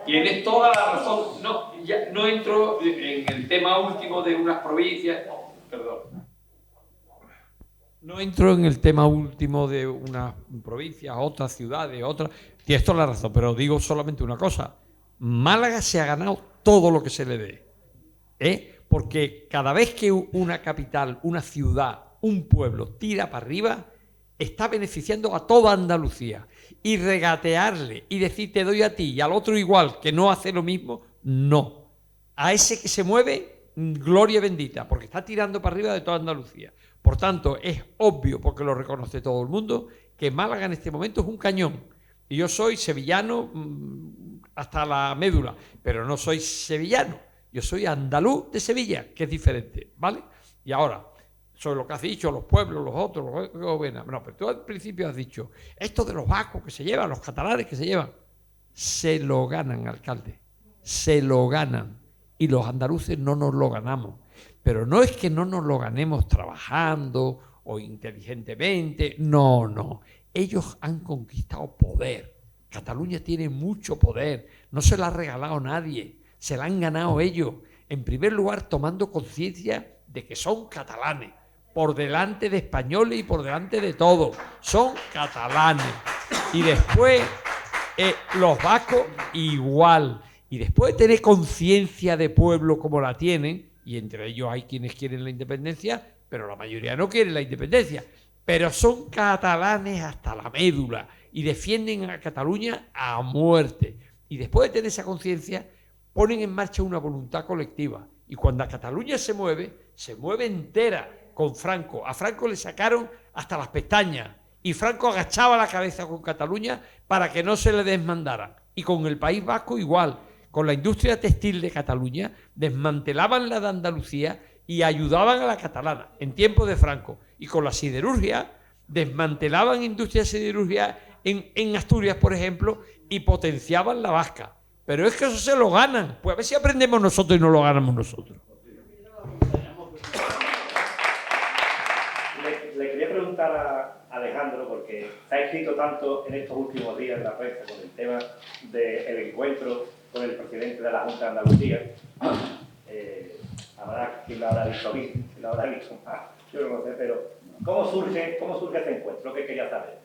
Tienes toda la razón. No, ya no entro en el tema último de unas provincias. Perdón. No entro en el tema último de unas provincias, otras ciudades, otras. Tienes toda la razón, pero digo solamente una cosa. Málaga se ha ganado todo lo que se le dé. Porque cada vez que una capital, una ciudad, un pueblo tira para arriba, está beneficiando a toda Andalucía. Y regatearle y decir te doy a ti y al otro igual, que no hace lo mismo, no. A ese que se mueve, gloria bendita, porque está tirando para arriba de toda Andalucía. Por tanto, es obvio, porque lo reconoce todo el mundo, que Málaga en este momento es un cañón. Y yo soy sevillano hasta la médula, pero no soy sevillano. Yo soy andaluz de Sevilla, que es diferente, ¿vale? Y ahora, sobre lo que has dicho, los pueblos, los otros, no, pero tú al principio has dicho, esto de los vascos que se llevan, los catalanes que se llevan, se lo ganan, alcalde, se lo ganan. Y los andaluces no nos lo ganamos. Pero no es que no nos lo ganemos trabajando o inteligentemente, no. Ellos han conquistado poder. Cataluña tiene mucho poder, no se la ha regalado nadie, se la han ganado ellos. En primer lugar, tomando conciencia de que son catalanes, por delante de españoles y por delante de todo. Son catalanes. Y después, los vascos igual. Y después de tener conciencia de pueblo como la tienen, y entre ellos hay quienes quieren la independencia, pero la mayoría no quiere la independencia, pero son catalanes hasta la médula y defienden a Cataluña a muerte. Y después de tener esa conciencia, ponen en marcha una voluntad colectiva. Y cuando Cataluña se mueve entera con Franco. A Franco le sacaron hasta las pestañas y Franco agachaba la cabeza con Cataluña para que no se le desmandaran. Y con el País Vasco igual. Con la industria textil de Cataluña desmantelaban la de Andalucía y ayudaban a la catalana en tiempos de Franco. Y con la siderurgia desmantelaban industria siderurgia en Asturias, por ejemplo, y potenciaban la vasca. Pero es que eso se lo ganan. Pues a ver si aprendemos nosotros y no lo ganamos nosotros. Le quería preguntar a Alejandro, porque se ha escrito tanto en estos últimos días en la prensa con el tema del encuentro con el presidente de la Junta de Andalucía. Habrá quien lo habrá visto bien, quien lo habrá visto más, yo no lo sé, pero ¿cómo surge este encuentro? Lo que quería saber.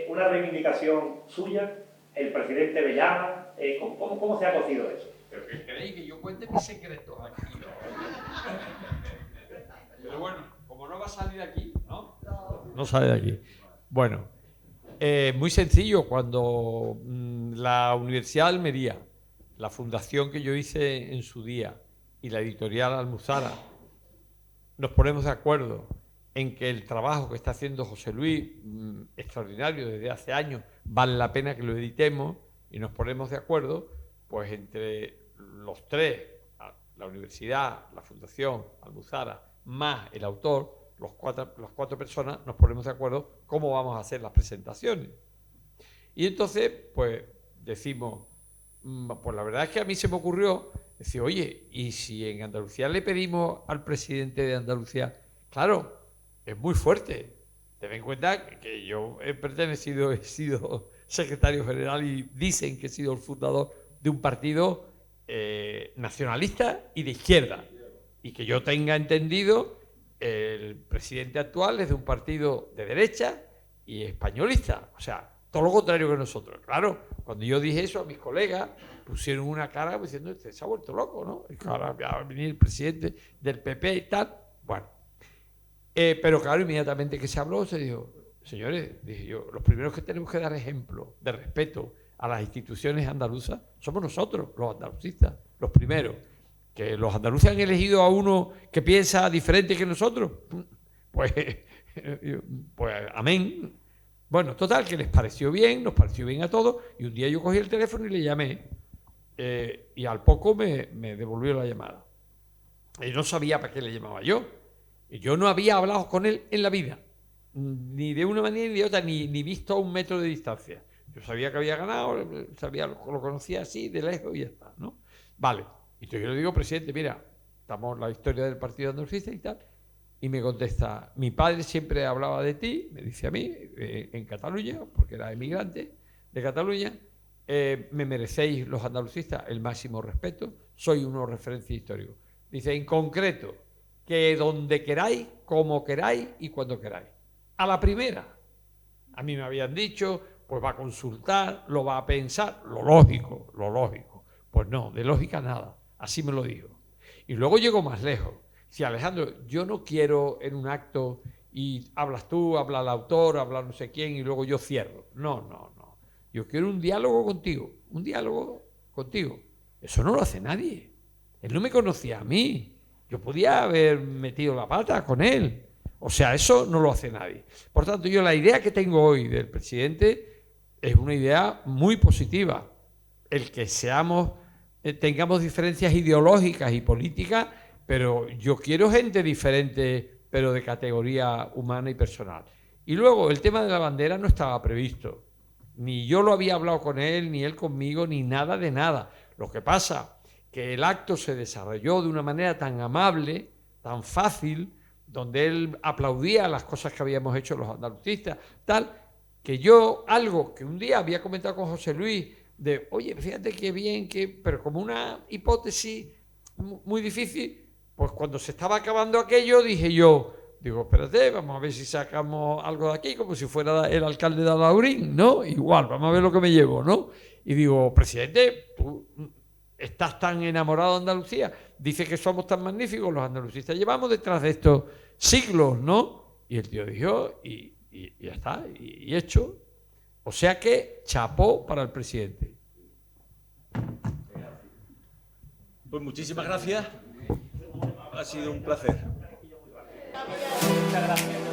¿Una reivindicación suya? ¿El presidente le llama? ¿Cómo se ha cocido eso? ¿Pero qué queréis? Que yo cuente mis secretos aquí. Pero bueno, como no va a salir aquí, ¿no? No sale de aquí. Bueno, muy sencillo. Cuando la Universidad de Almería, la fundación que yo hice en su día y la editorial Almuzara, nos ponemos de acuerdo en que el trabajo que está haciendo José Luis, extraordinario desde hace años, vale la pena que lo editemos, y nos ponemos de acuerdo, pues entre los tres, la universidad, la fundación, Almuzara, más el autor, las cuatro personas, nos ponemos de acuerdo cómo vamos a hacer las presentaciones. Y entonces, pues decimos, pues la verdad es que a mí se me ocurrió decir, oye, ¿y si en Andalucía le pedimos al presidente de Andalucía? Claro, es muy fuerte. Ten en cuenta que yo he sido secretario general y dicen que he sido el fundador de un partido nacionalista y de izquierda. Y que yo tenga entendido, el presidente actual es de un partido de derecha y españolista. O sea, todo lo contrario que nosotros. Claro, cuando yo dije eso a mis colegas, pusieron una cara diciendo, este se ha vuelto loco, ¿no? Y que ahora va a venir el presidente del PP y tal. Bueno, pero claro, inmediatamente que se habló, se dijo, señores, dije yo, los primeros que tenemos que dar ejemplo de respeto a las instituciones andaluzas somos nosotros, los andalucistas, los primeros. Que los andaluces han elegido a uno que piensa diferente que nosotros, pues amén. Bueno, total, que les pareció bien, nos pareció bien a todos, y un día yo cogí el teléfono y le llamé, y al poco me devolvió la llamada. Y no sabía para qué le llamaba yo. Y yo no había hablado con él en la vida, ni de una manera ni de otra, ni visto a 1 metro de distancia. Yo sabía que había ganado, lo conocía así, de lejos y ya está, ¿no? Vale. Y entonces yo le digo, presidente, mira, estamos en la historia del partido andalucista y tal. Y me contesta, mi padre siempre hablaba de ti, me dice a mí, en Cataluña, porque era emigrante de Cataluña, me merecéis los andalucistas el máximo respeto, soy uno referencia histórico. Dice, en concreto, que donde queráis, como queráis y cuando queráis. A la primera. A mí me habían dicho, pues va a consultar, lo va a pensar, lo lógico. Pues no, de lógica nada, así me lo digo. Y luego llego más lejos. Si Alejandro, yo no quiero en un acto y hablas tú, habla el autor, habla no sé quién y luego yo cierro. No. Yo quiero un diálogo contigo. Eso no lo hace nadie. Él no me conocía a mí. Yo podía haber metido la pata con él. O sea, eso no lo hace nadie. Por tanto, yo la idea que tengo hoy del presidente es una idea muy positiva. El que tengamos diferencias ideológicas y políticas, pero yo quiero gente diferente, pero de categoría humana y personal. Y luego, el tema de la bandera no estaba previsto. Ni yo lo había hablado con él, ni él conmigo, ni nada de nada. Lo que pasa que el acto se desarrolló de una manera tan amable, tan fácil, donde él aplaudía las cosas que habíamos hecho los andalucistas, tal, que yo, algo que un día había comentado con José Luis, de, oye, fíjate qué bien, pero como una hipótesis muy difícil, pues cuando se estaba acabando aquello, digo, espérate, vamos a ver si sacamos algo de aquí, como si fuera el alcalde de Alhaurín, ¿no? Igual, vamos a ver lo que me llevo, ¿no? Y digo, presidente, tú estás tan enamorado de Andalucía, dice que somos tan magníficos los andalucistas, llevamos detrás de estos siglos, ¿no? Y el tío dijo, y ya está, y hecho. O sea que chapó para el presidente. Pues muchísimas gracias. Ha sido un placer. Muchas gracias.